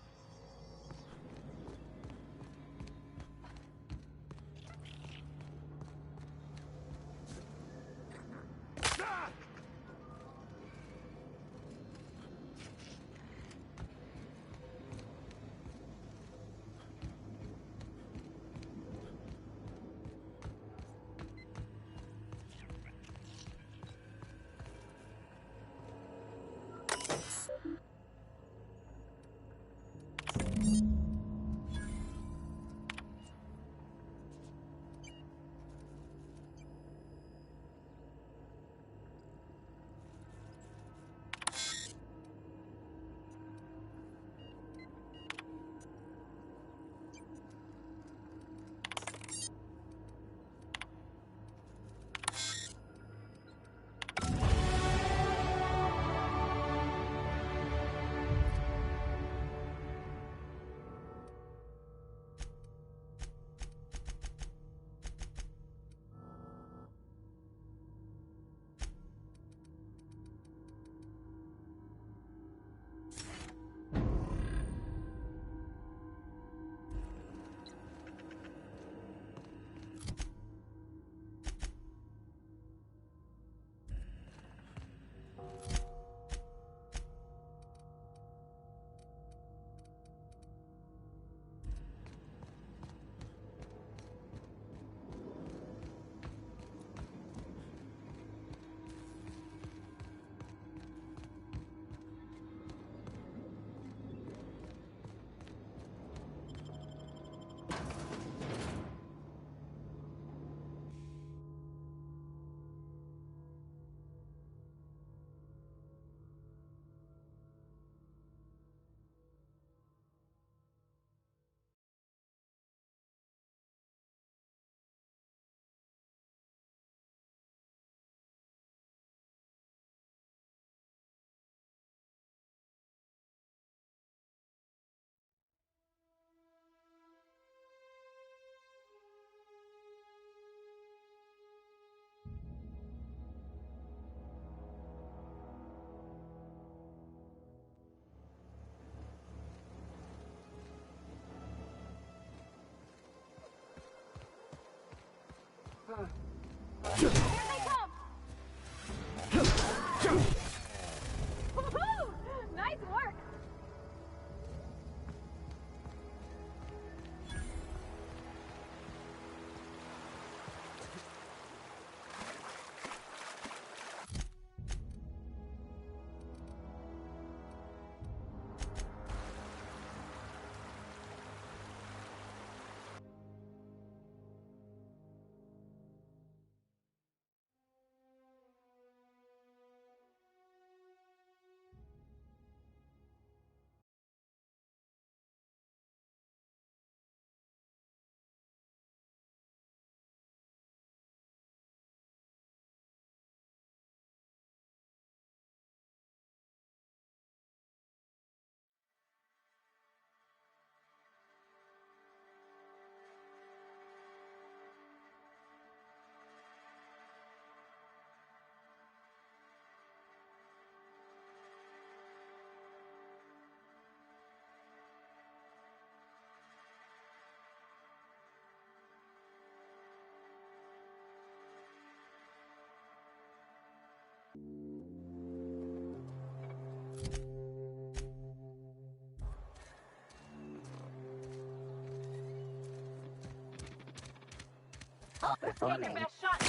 Let's take your best shot,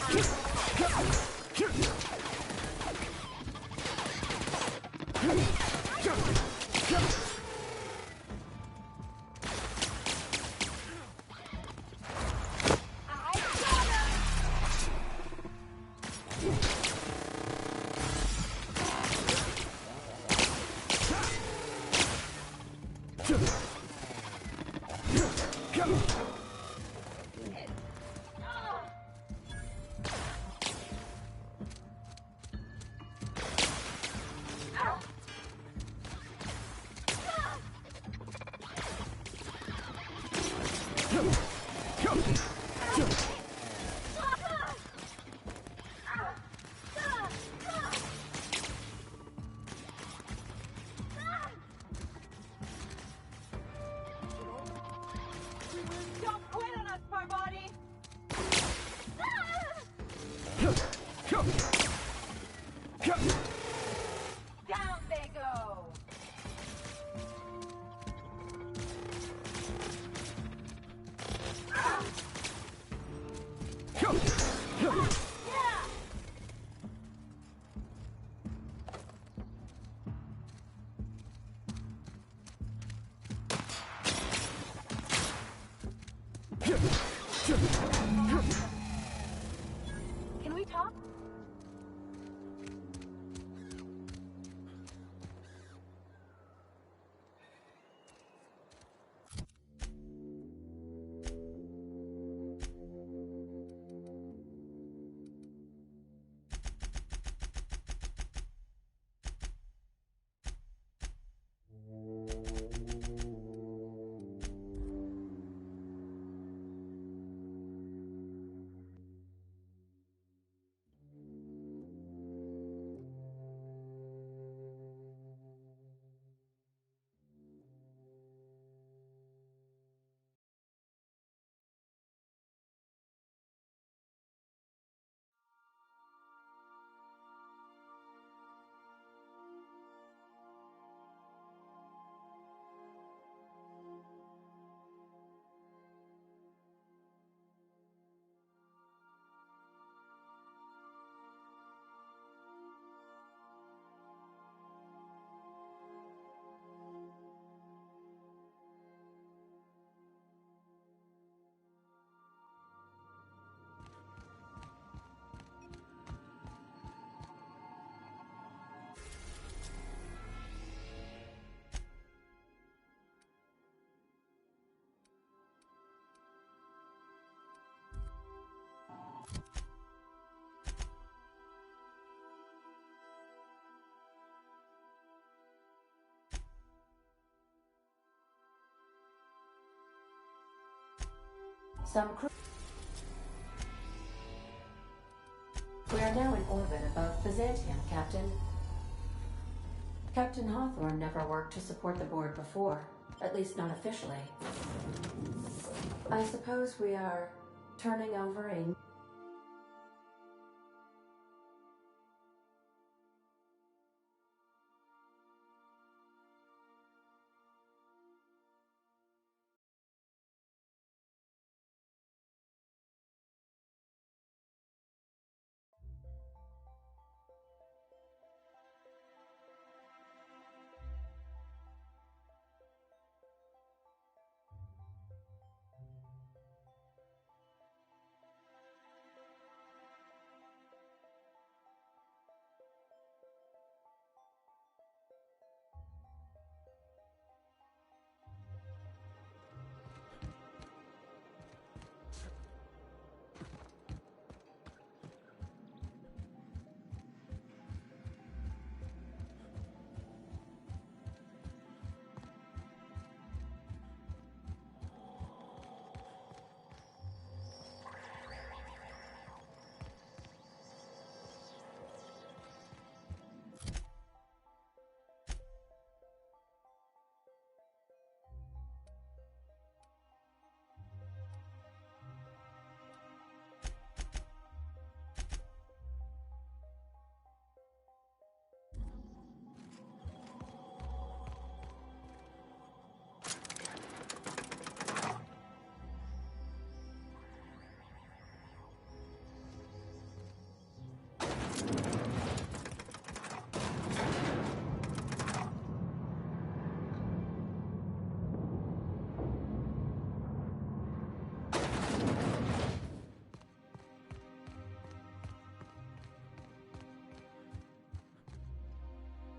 Don't quit on us, Parvati! Down they go! Can we talk? Some crew. We are now in orbit above Byzantium, Captain. Captain Hawthorne never worked to support the board before, at least not officially. I suppose we are turning over a...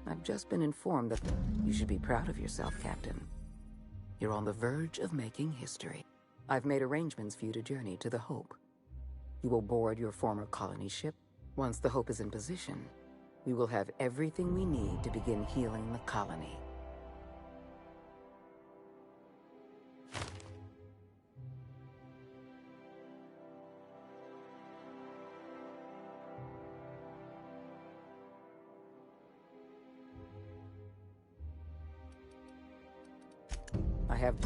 I've just been informed that you should be proud of yourself, Captain. You're on the verge of making history. I've made arrangements for you to journey to the Hope. You will board your former colony ship. Once the Hope is in position, we will have everything we need to begin healing the colony. I have...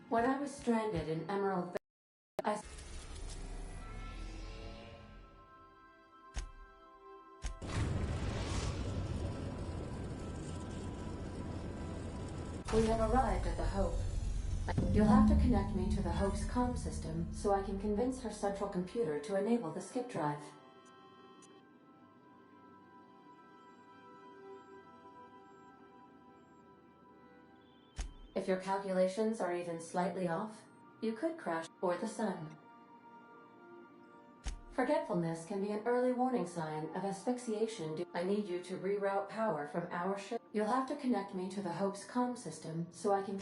When I was stranded in Emerald Valley, we have arrived at the Hope. You'll have to connect me to the Hope's comm system so I can convince her central computer to enable the skip drive. If your calculations are even slightly off, you could crash or the sun. Forgetfulness can be an early warning sign of asphyxiation. I need you to reroute power from our ship. You'll have to connect me to the Hope's comm system so I can...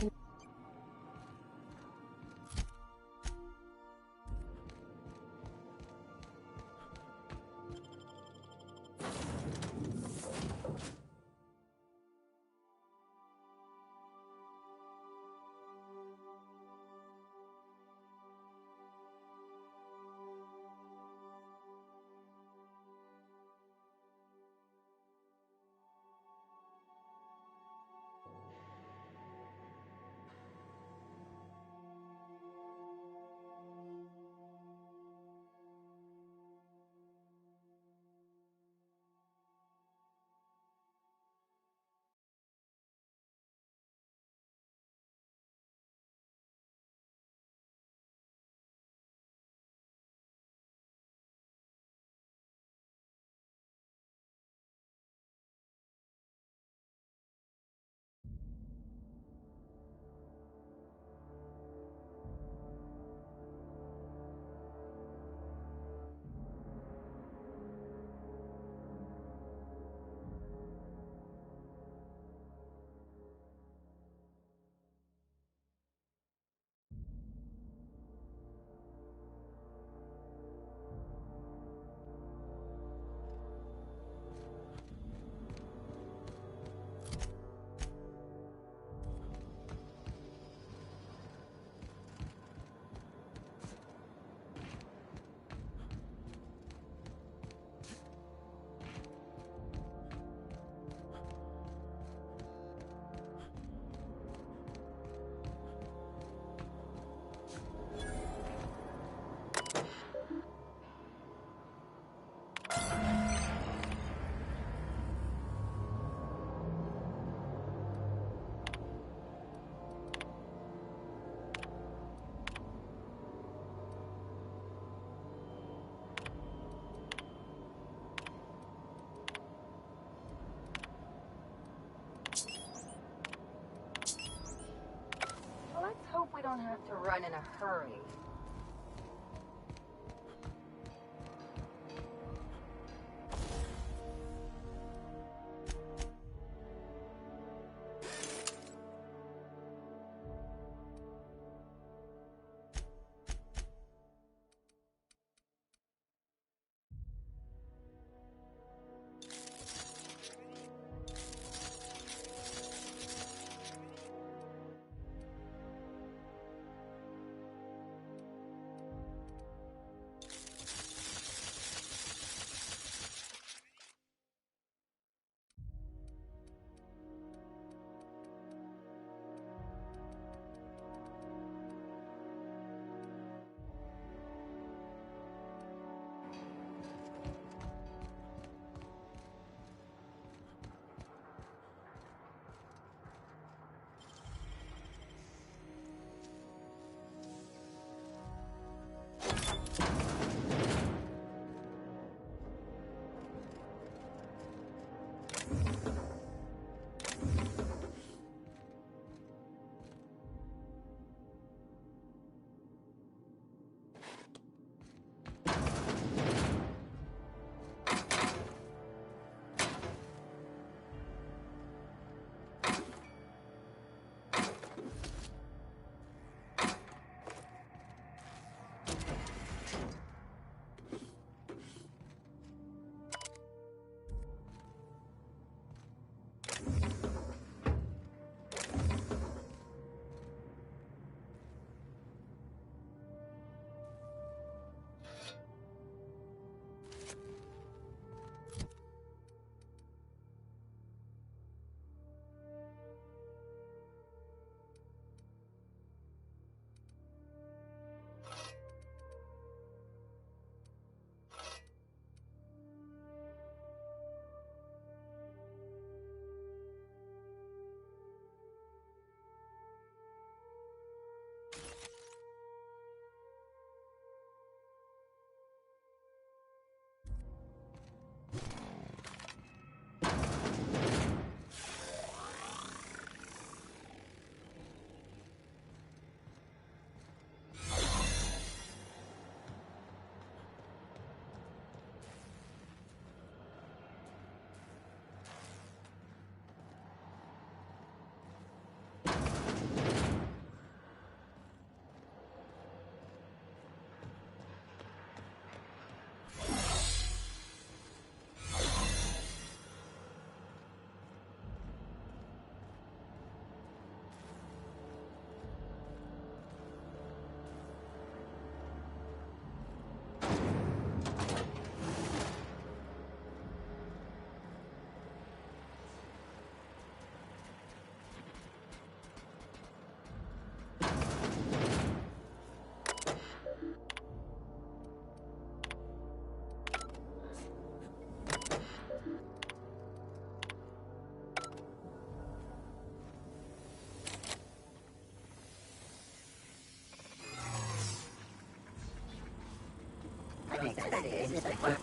don't have to run in a hurry.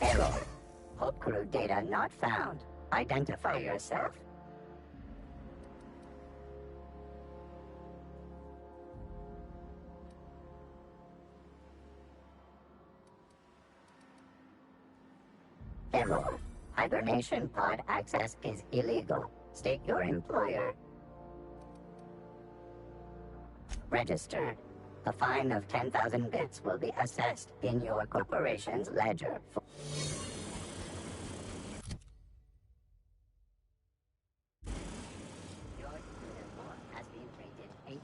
Error. Hub crew data not found. Identify yourself. Error. Hibernation pod access is illegal. State your employer. Registered. A fine of 10,000 bits will be assessed in your corporation's ledger. Your uniform has been rated 82%.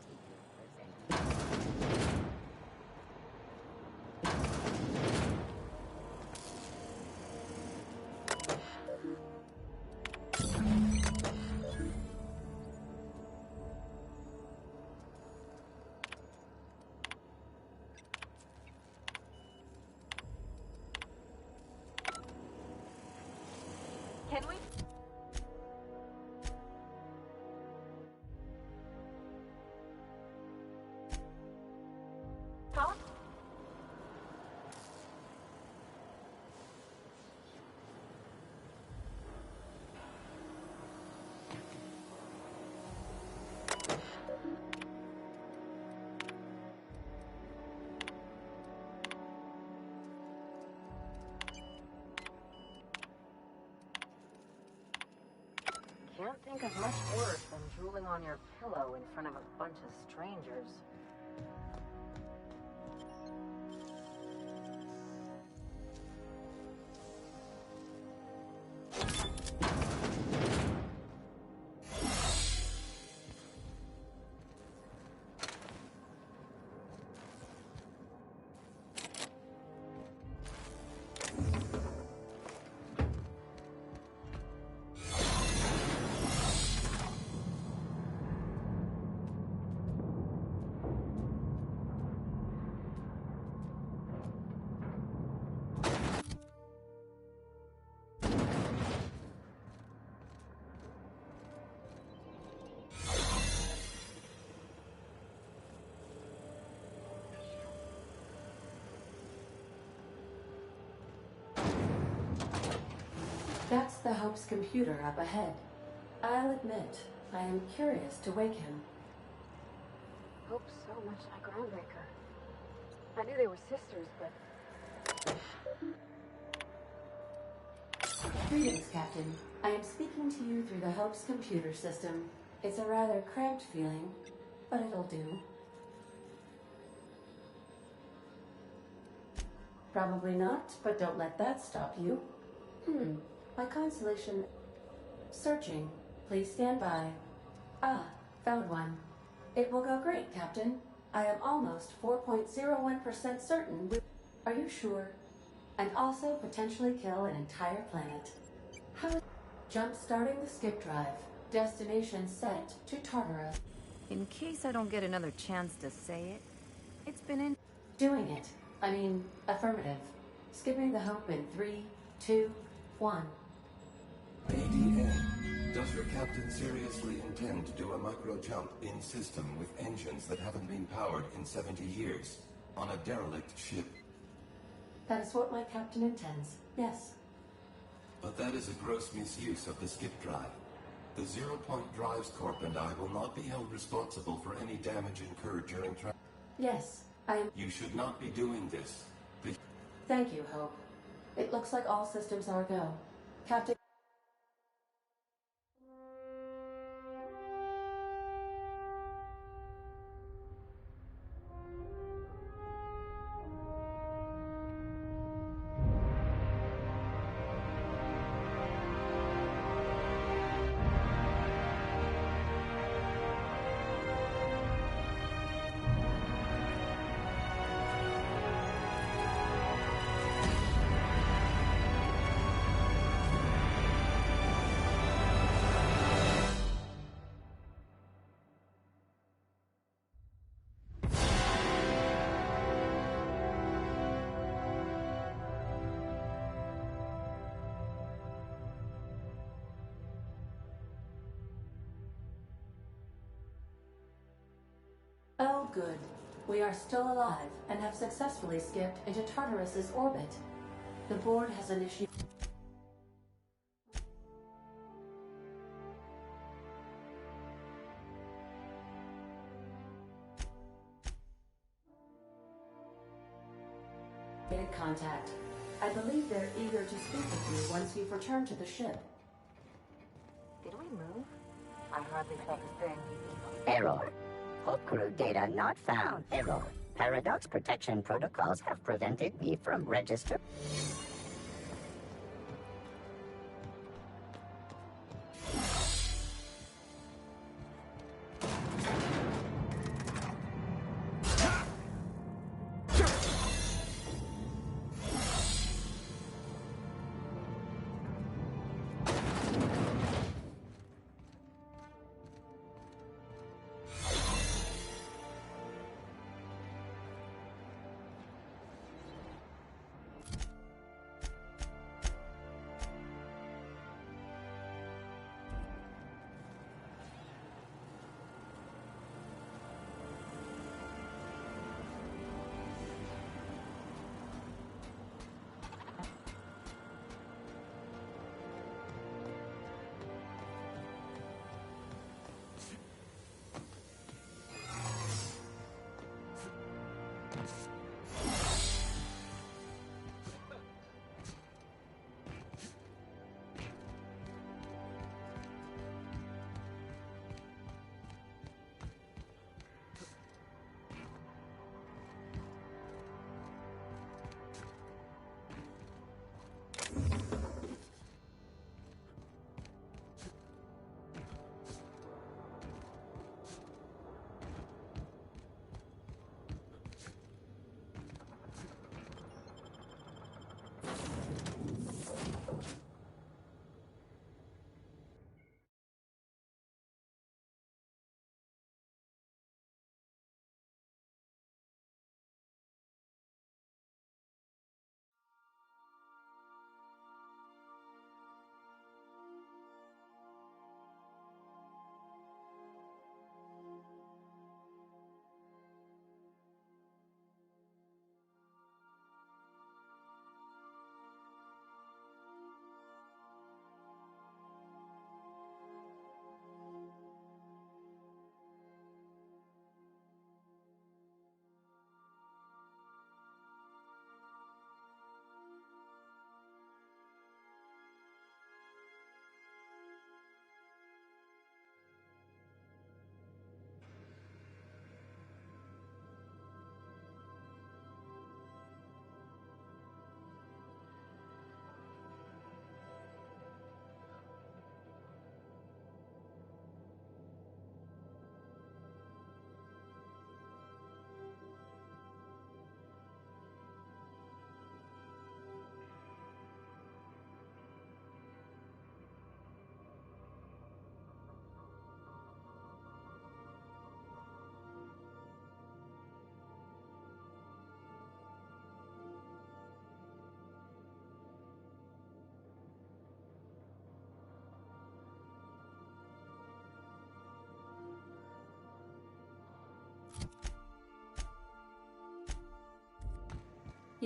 Can't think of much worse than drooling on your pillow in front of a bunch of strangers. That's the Hope's computer up ahead. I'll admit, I am curious to wake him. Hope's so much like Groundbreaker. I knew they were sisters, but... Greetings, Captain. I am speaking to you through the Hope's computer system. It's a rather cramped feeling, but it'll do. Probably not, but don't let that stop you. My consolation... Searching. Please stand by. Ah, found one. It will go great, Captain. I am almost 4.01% certain we... Are you sure? And also potentially kill an entire planet. How is... Jump-starting the skip drive. Destination set to Tartarus. In case I don't get another chance to say it, it's been in... Doing it. I mean, affirmative. Skipping the Hope in 3, 2, 1. ADN. Does your captain seriously intend to do a micro jump in system with engines that haven't been powered in 70 years on a derelict ship? That is what my captain intends, yes. But that is a gross misuse of the skip drive. The Zero Point Drives Corp and I will not be held responsible for any damage incurred during Yes, I am... You should not be doing this. Thank you, Hope. It looks like all systems are go. Captain... Oh, good. We are still alive and have successfully skipped into Tartarus's orbit. The board has initiated... contact. I believe they're eager to speak with you once you've returned to the ship. Did we move? I hardly felt a thing. Error. Hope crew data not found. Error. Paradox protection protocols have prevented me from register.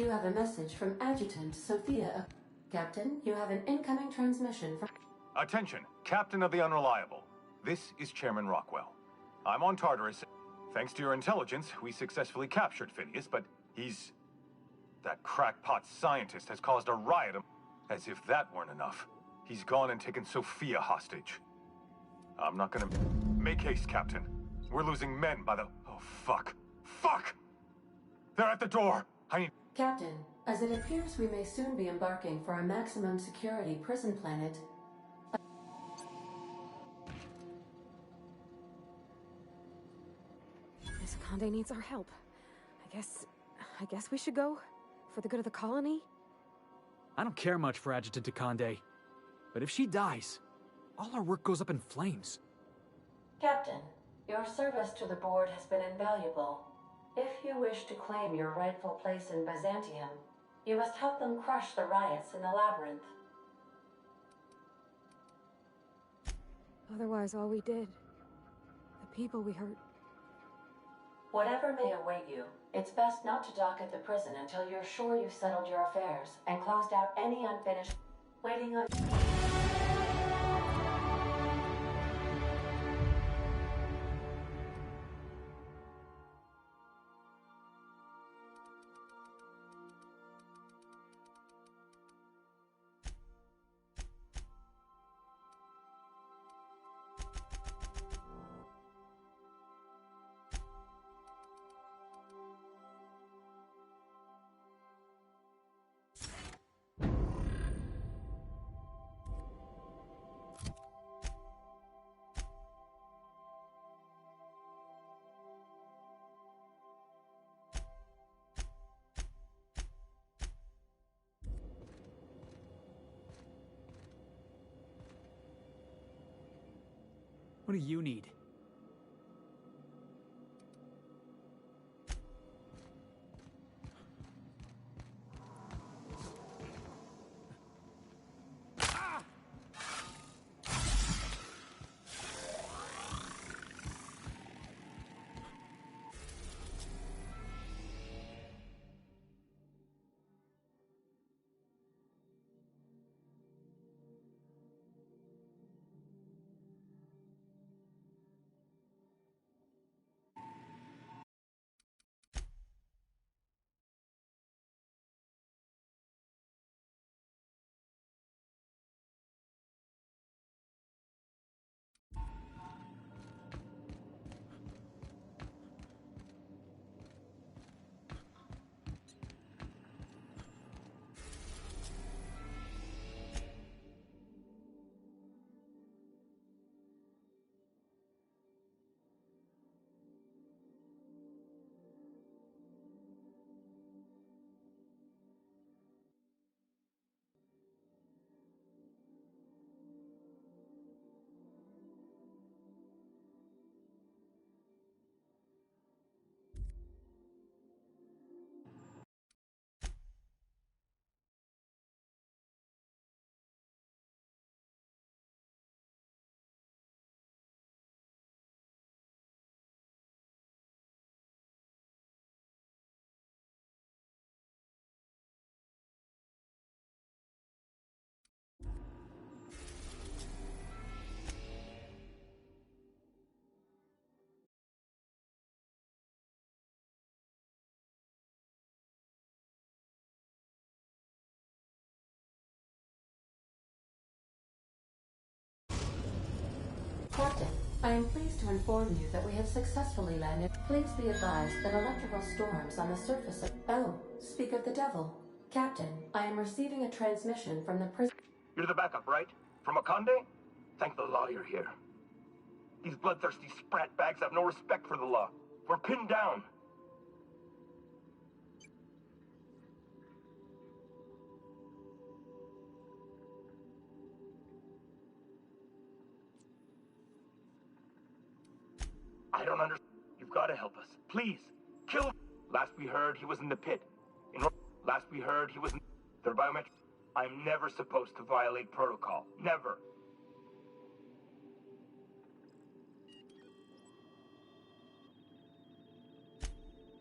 You have a message from Adjutant Sophia. Captain, you have an incoming transmission from... Attention, Captain of the Unreliable. This is Chairman Rockwell. I'm on Tartarus. Thanks to your intelligence, we successfully captured Phineas, but he's... That crackpot scientist has caused a riot. As if that weren't enough. He's gone and taken Sophia hostage. I'm not gonna... Make haste, Captain. We're losing men by the... Oh, fuck. Fuck! They're at the door! I need... Captain, as it appears we may soon be embarking for a maximum security prison planet... Miss Conde needs our help. I guess we should go? For the good of the colony? I don't care much for Adjutant Conde, but if she dies, all our work goes up in flames. Captain, your service to the board has been invaluable. If you wish to claim your rightful place in Byzantium, you must help them crush the riots in the labyrinth. Otherwise, all we did, the people we hurt. Whatever may await you, it's best not to dock at the prison until you're sure you've settled your affairs and closed out any unfinished waiting on... What do you need? Captain, I am pleased to inform you that we have successfully landed. Please be advised that electrical storms on the surface of... Oh, speak of the devil. Captain, I am receiving a transmission from the prison... You're the backup, right? From Akande? Thank the law you're here. These bloodthirsty sprat bags have no respect for the law. We're pinned down. I don't understand. You've got to help us. Please, kill him. Last we heard, he was in the pit. Last we heard, he was in... Their biometric... I'm never supposed to violate protocol. Never.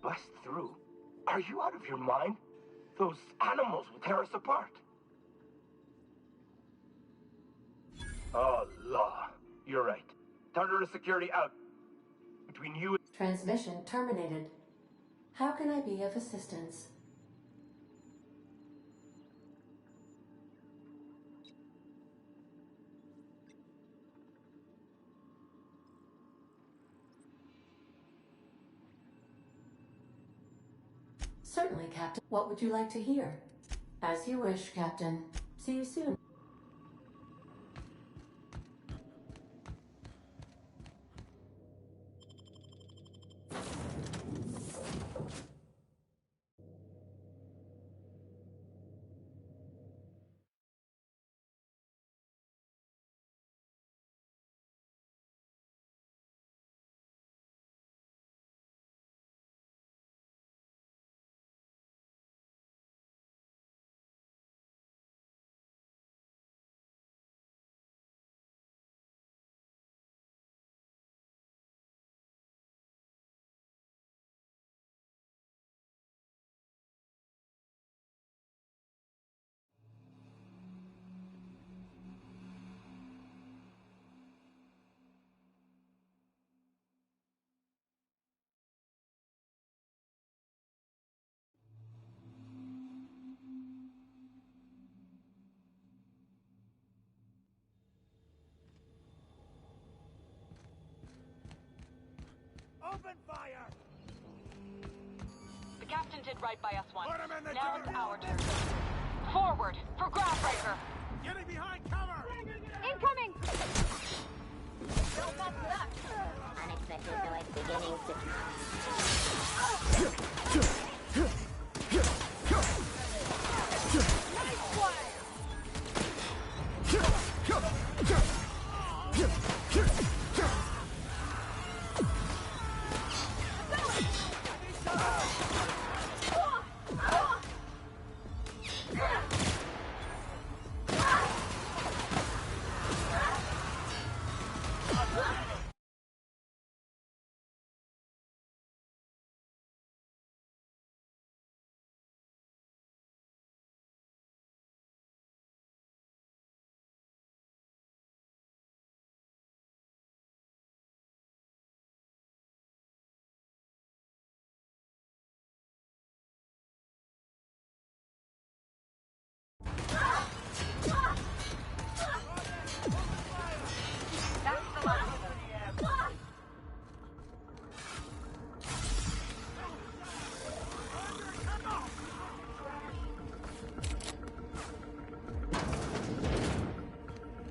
Bust through? Are you out of your mind? Those animals will tear us apart. Oh, law. You're right. Tartarus security out. Between you and... Transmission terminated. How can I be of assistance? Certainly, Captain. What would you like to hear? As you wish, Captain. See you soon. Open fire! The captain did right by us once. Now it's our turn. Forward for groundbreaker. Getting behind cover! Incoming! Don't mess it up. Unexpected noise beginning to... Nice one!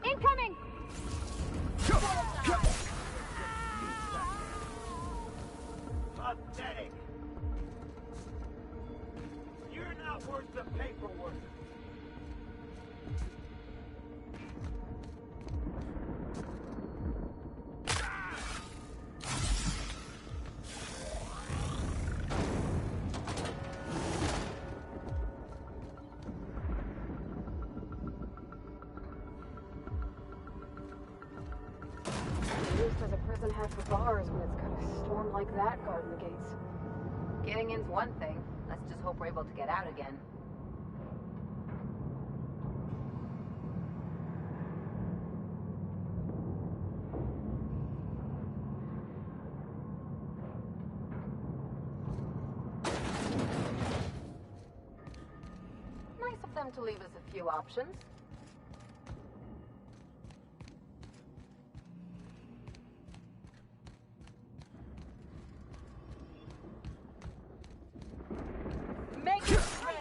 Incoming! Pathetic. You're not worth the paperwork. Use as a prison hat for bars when it's got a storm like that guarding the gates. Getting in's one thing. Let's just hope we're able to get out again. Nice of them to leave us a few options. Make it ready!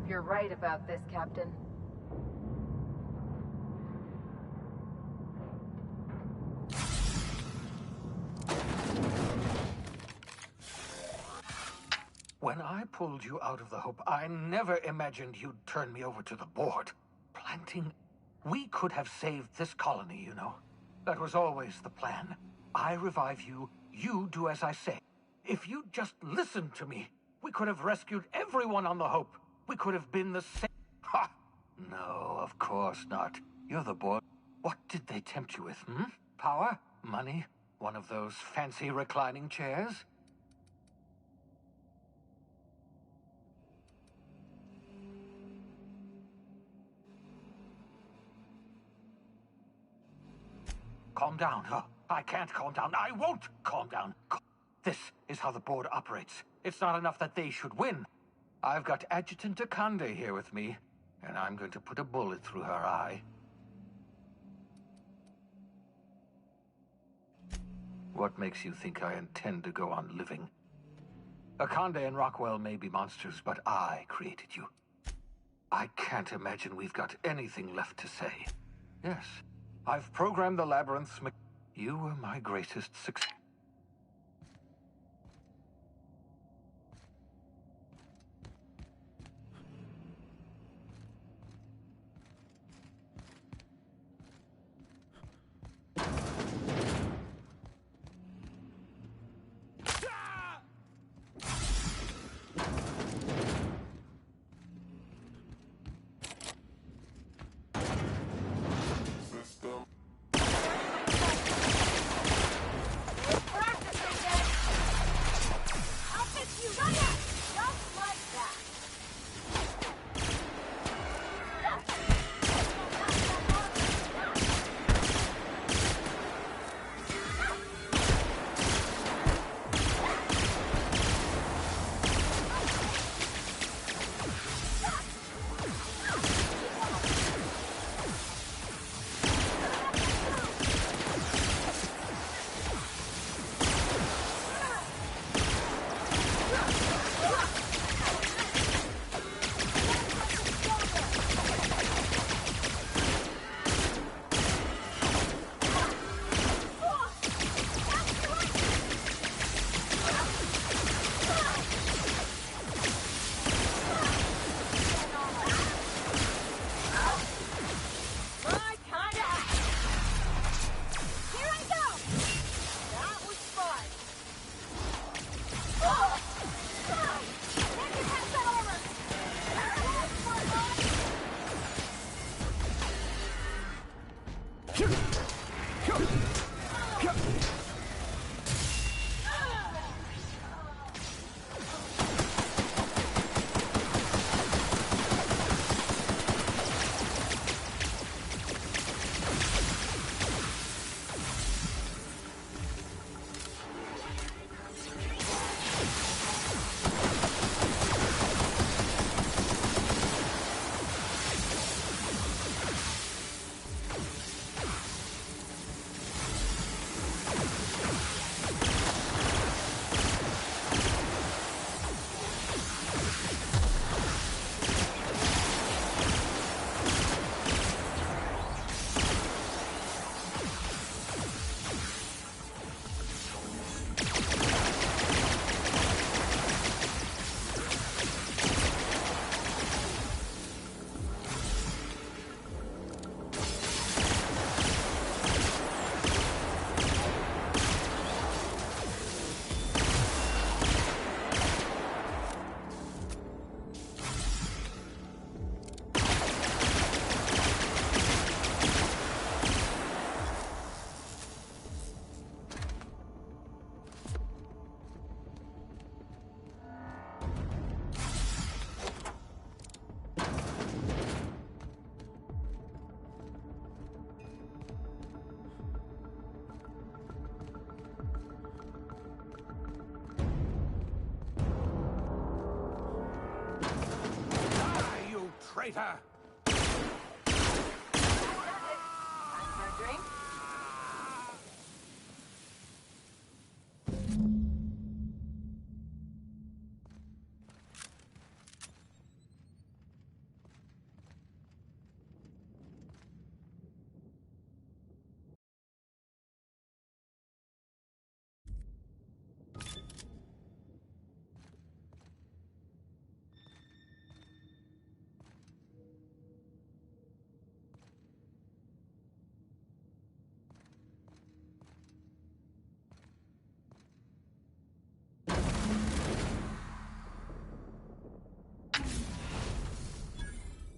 You're right about this, Captain. When I pulled you out of the Hope, I never imagined you'd turn me over to the board. Planting... We could have saved this colony, you know. That was always the plan. I revive you, you do as I say. If you'd just listened to me, we could have rescued everyone on the Hope. We could have been the same... Ha! No, of course not. You're the boy. What did they tempt you with, Power? Money? One of those fancy reclining chairs? Calm down. I can't calm down. I won't calm down. This is how the board operates. It's not enough that they should win. I've got Adjutant Akande here with me, and I'm going to put a bullet through her eye. What makes you think I intend to go on living? Akande and Rockwell may be monsters, but I created you. I can't imagine we've got anything left to say. Yes. I've programmed the labyrinth's You were my greatest success. Traitor!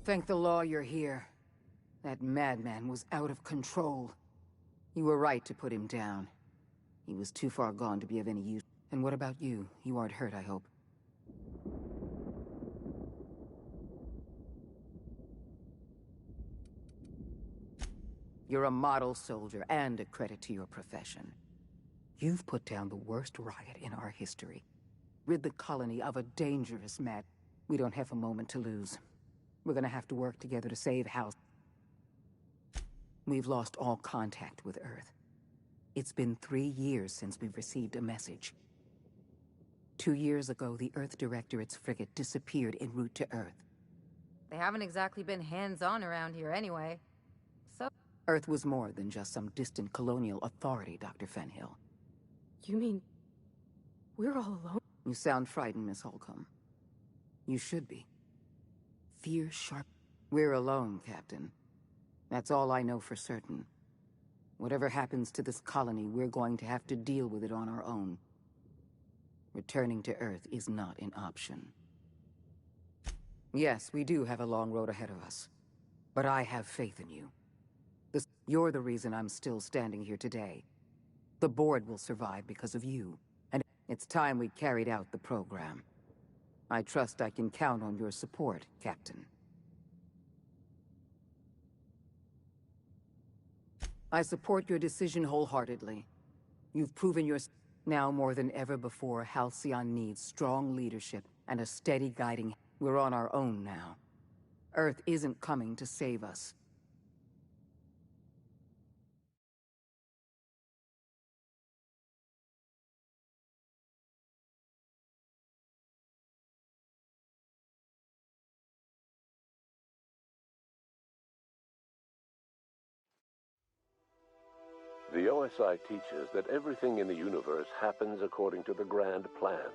Thank the law you're here. That madman was out of control. You were right to put him down. He was too far gone to be of any use. And what about you? You aren't hurt, I hope. You're a model soldier and a credit to your profession. You've put down the worst riot in our history. Rid the colony of a dangerous mad. We don't have a moment to lose. We're gonna have to work together to save House. We've lost all contact with Earth. It's been 3 years since we've received a message. 2 years ago, the Earth Directorate's frigate disappeared en route to Earth. They haven't exactly been hands-on around here anyway. So, Earth was more than just some distant colonial authority, Dr. Fenhill. You mean we're all alone? You sound frightened, Miss Holcomb. You should be. Fear sharp. We're alone, Captain. That's all I know for certain. Whatever happens to this colony, we're going to have to deal with it on our own. Returning to Earth is not an option. Yes, we do have a long road ahead of us. But I have faith in you. You're the reason I'm still standing here today. The board will survive because of you. And it's time we carried out the program. I trust I can count on your support, Captain. I support your decision wholeheartedly. You've proven now more than ever before, Halcyon needs strong leadership and a steady guiding. We're on our own now. Earth isn't coming to save us. The OSI teaches that everything in the universe happens according to the grand plan.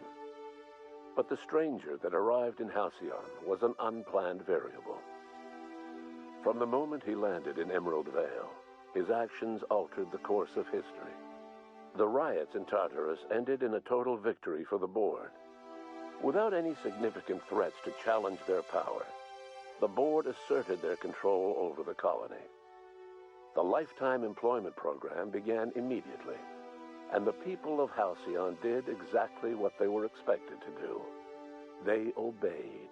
But the stranger that arrived in Halcyon was an unplanned variable. From the moment he landed in Emerald Vale, his actions altered the course of history. The riots in Tartarus ended in a total victory for the board. Without any significant threats to challenge their power, the board asserted their control over the colony. The Lifetime Employment Program began immediately, and the people of Halcyon did exactly what they were expected to do. They obeyed.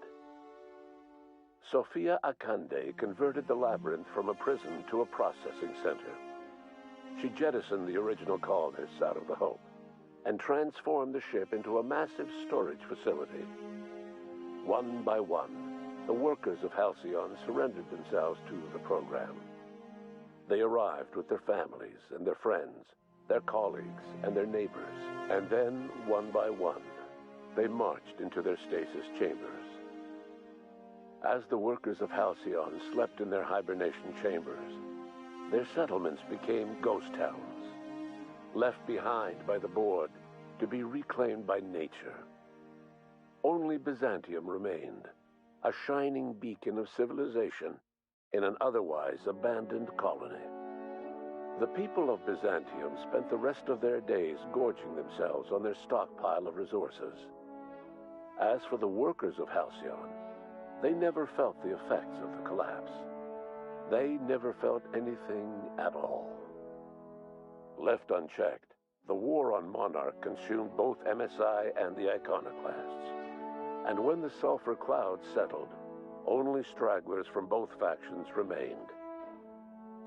Sophia Akande converted the labyrinth from a prison to a processing center. She jettisoned the original colonists out of the Hope and transformed the ship into a massive storage facility. One by one, the workers of Halcyon surrendered themselves to the program. They arrived with their families and their friends, their colleagues and their neighbors, and then, one by one, they marched into their stasis chambers. As the workers of Halcyon slept in their hibernation chambers, their settlements became ghost towns, left behind by the board to be reclaimed by nature. Only Byzantium remained, a shining beacon of civilization in an otherwise abandoned colony. The people of Byzantium spent the rest of their days gorging themselves on their stockpile of resources. As for the workers of Halcyon, they never felt the effects of the collapse. They never felt anything at all. Left unchecked, the war on Monarch consumed both MSI and the Iconoclasts. And when the sulfur clouds settled, only stragglers from both factions remained.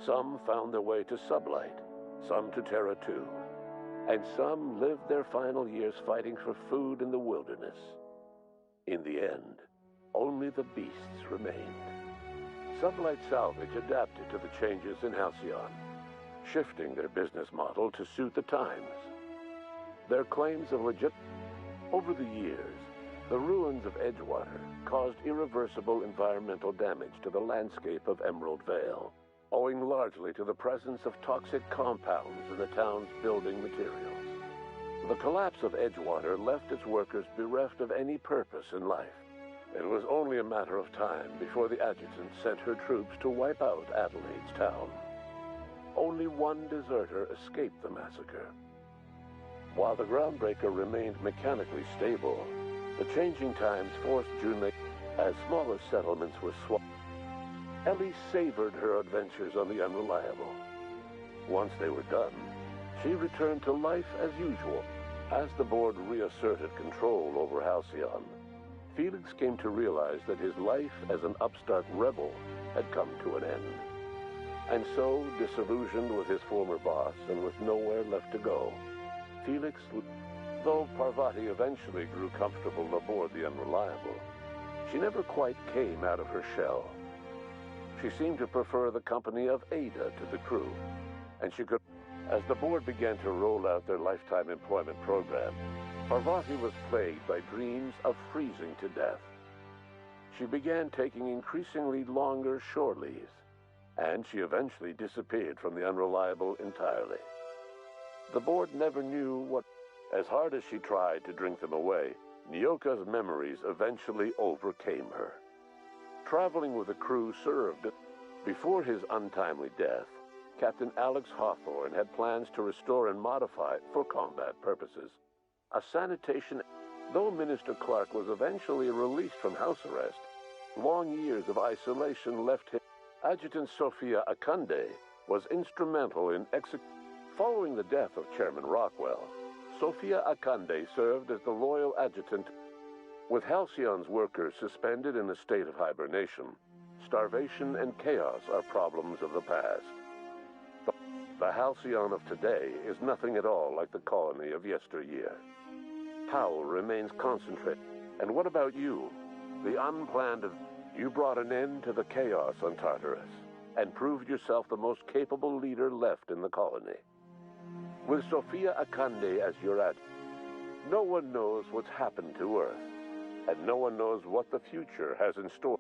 Some found their way to Sublight, some to Terra 2, and some lived their final years fighting for food in the wilderness. In the end, only the beasts remained. Sublight Salvage adapted to the changes in Halcyon, shifting their business model to suit the times. Their claims of over the years, the ruins of Edgewater caused irreversible environmental damage to the landscape of Emerald Vale, owing largely to the presence of toxic compounds in the town's building materials. The collapse of Edgewater left its workers bereft of any purpose in life. It was only a matter of time before the adjutant sent her troops to wipe out Adelaide's town. Only one deserter escaped the massacre. While the Groundbreaker remained mechanically stable, the changing times forced Junlei as smaller settlements were swamped. Ellie savored her adventures on the Unreliable. Once they were done, she returned to life as usual. As the board reasserted control over Halcyon, Felix came to realize that his life as an upstart rebel had come to an end. And so, disillusioned with his former boss and with nowhere left to go, Felix, though Parvati eventually grew comfortable aboard the Unreliable, she never quite came out of her shell. She seemed to prefer the company of Ada to the crew, and she could. As the board began to roll out their lifetime employment program, Parvati was plagued by dreams of freezing to death. She began taking increasingly longer shore leaves, and she eventually disappeared from the Unreliable entirely. The board never knew what... As hard as she tried to drink them away, Nyoka's memories eventually overcame her. Traveling with the crew served. Before his untimely death, Captain Alex Hawthorne had plans to restore and modify, for combat purposes, a sanitation... Though Minister Clark was eventually released from house arrest, long years of isolation left him. Adjutant Sophia Akande was instrumental in Following the death of Chairman Rockwell, Sophia Akande served as the loyal adjutant. With Halcyon's workers suspended in a state of hibernation, starvation and chaos are problems of the past. The Halcyon of today is nothing at all like the colony of yesteryear. Powell remains concentrated. And what about you? The unplanned... You brought an end to the chaos on Tartarus, and proved yourself the most capable leader left in the colony. With Sophia Akande as your adjutant, no one knows what's happened to Earth, and no one knows what the future has in store.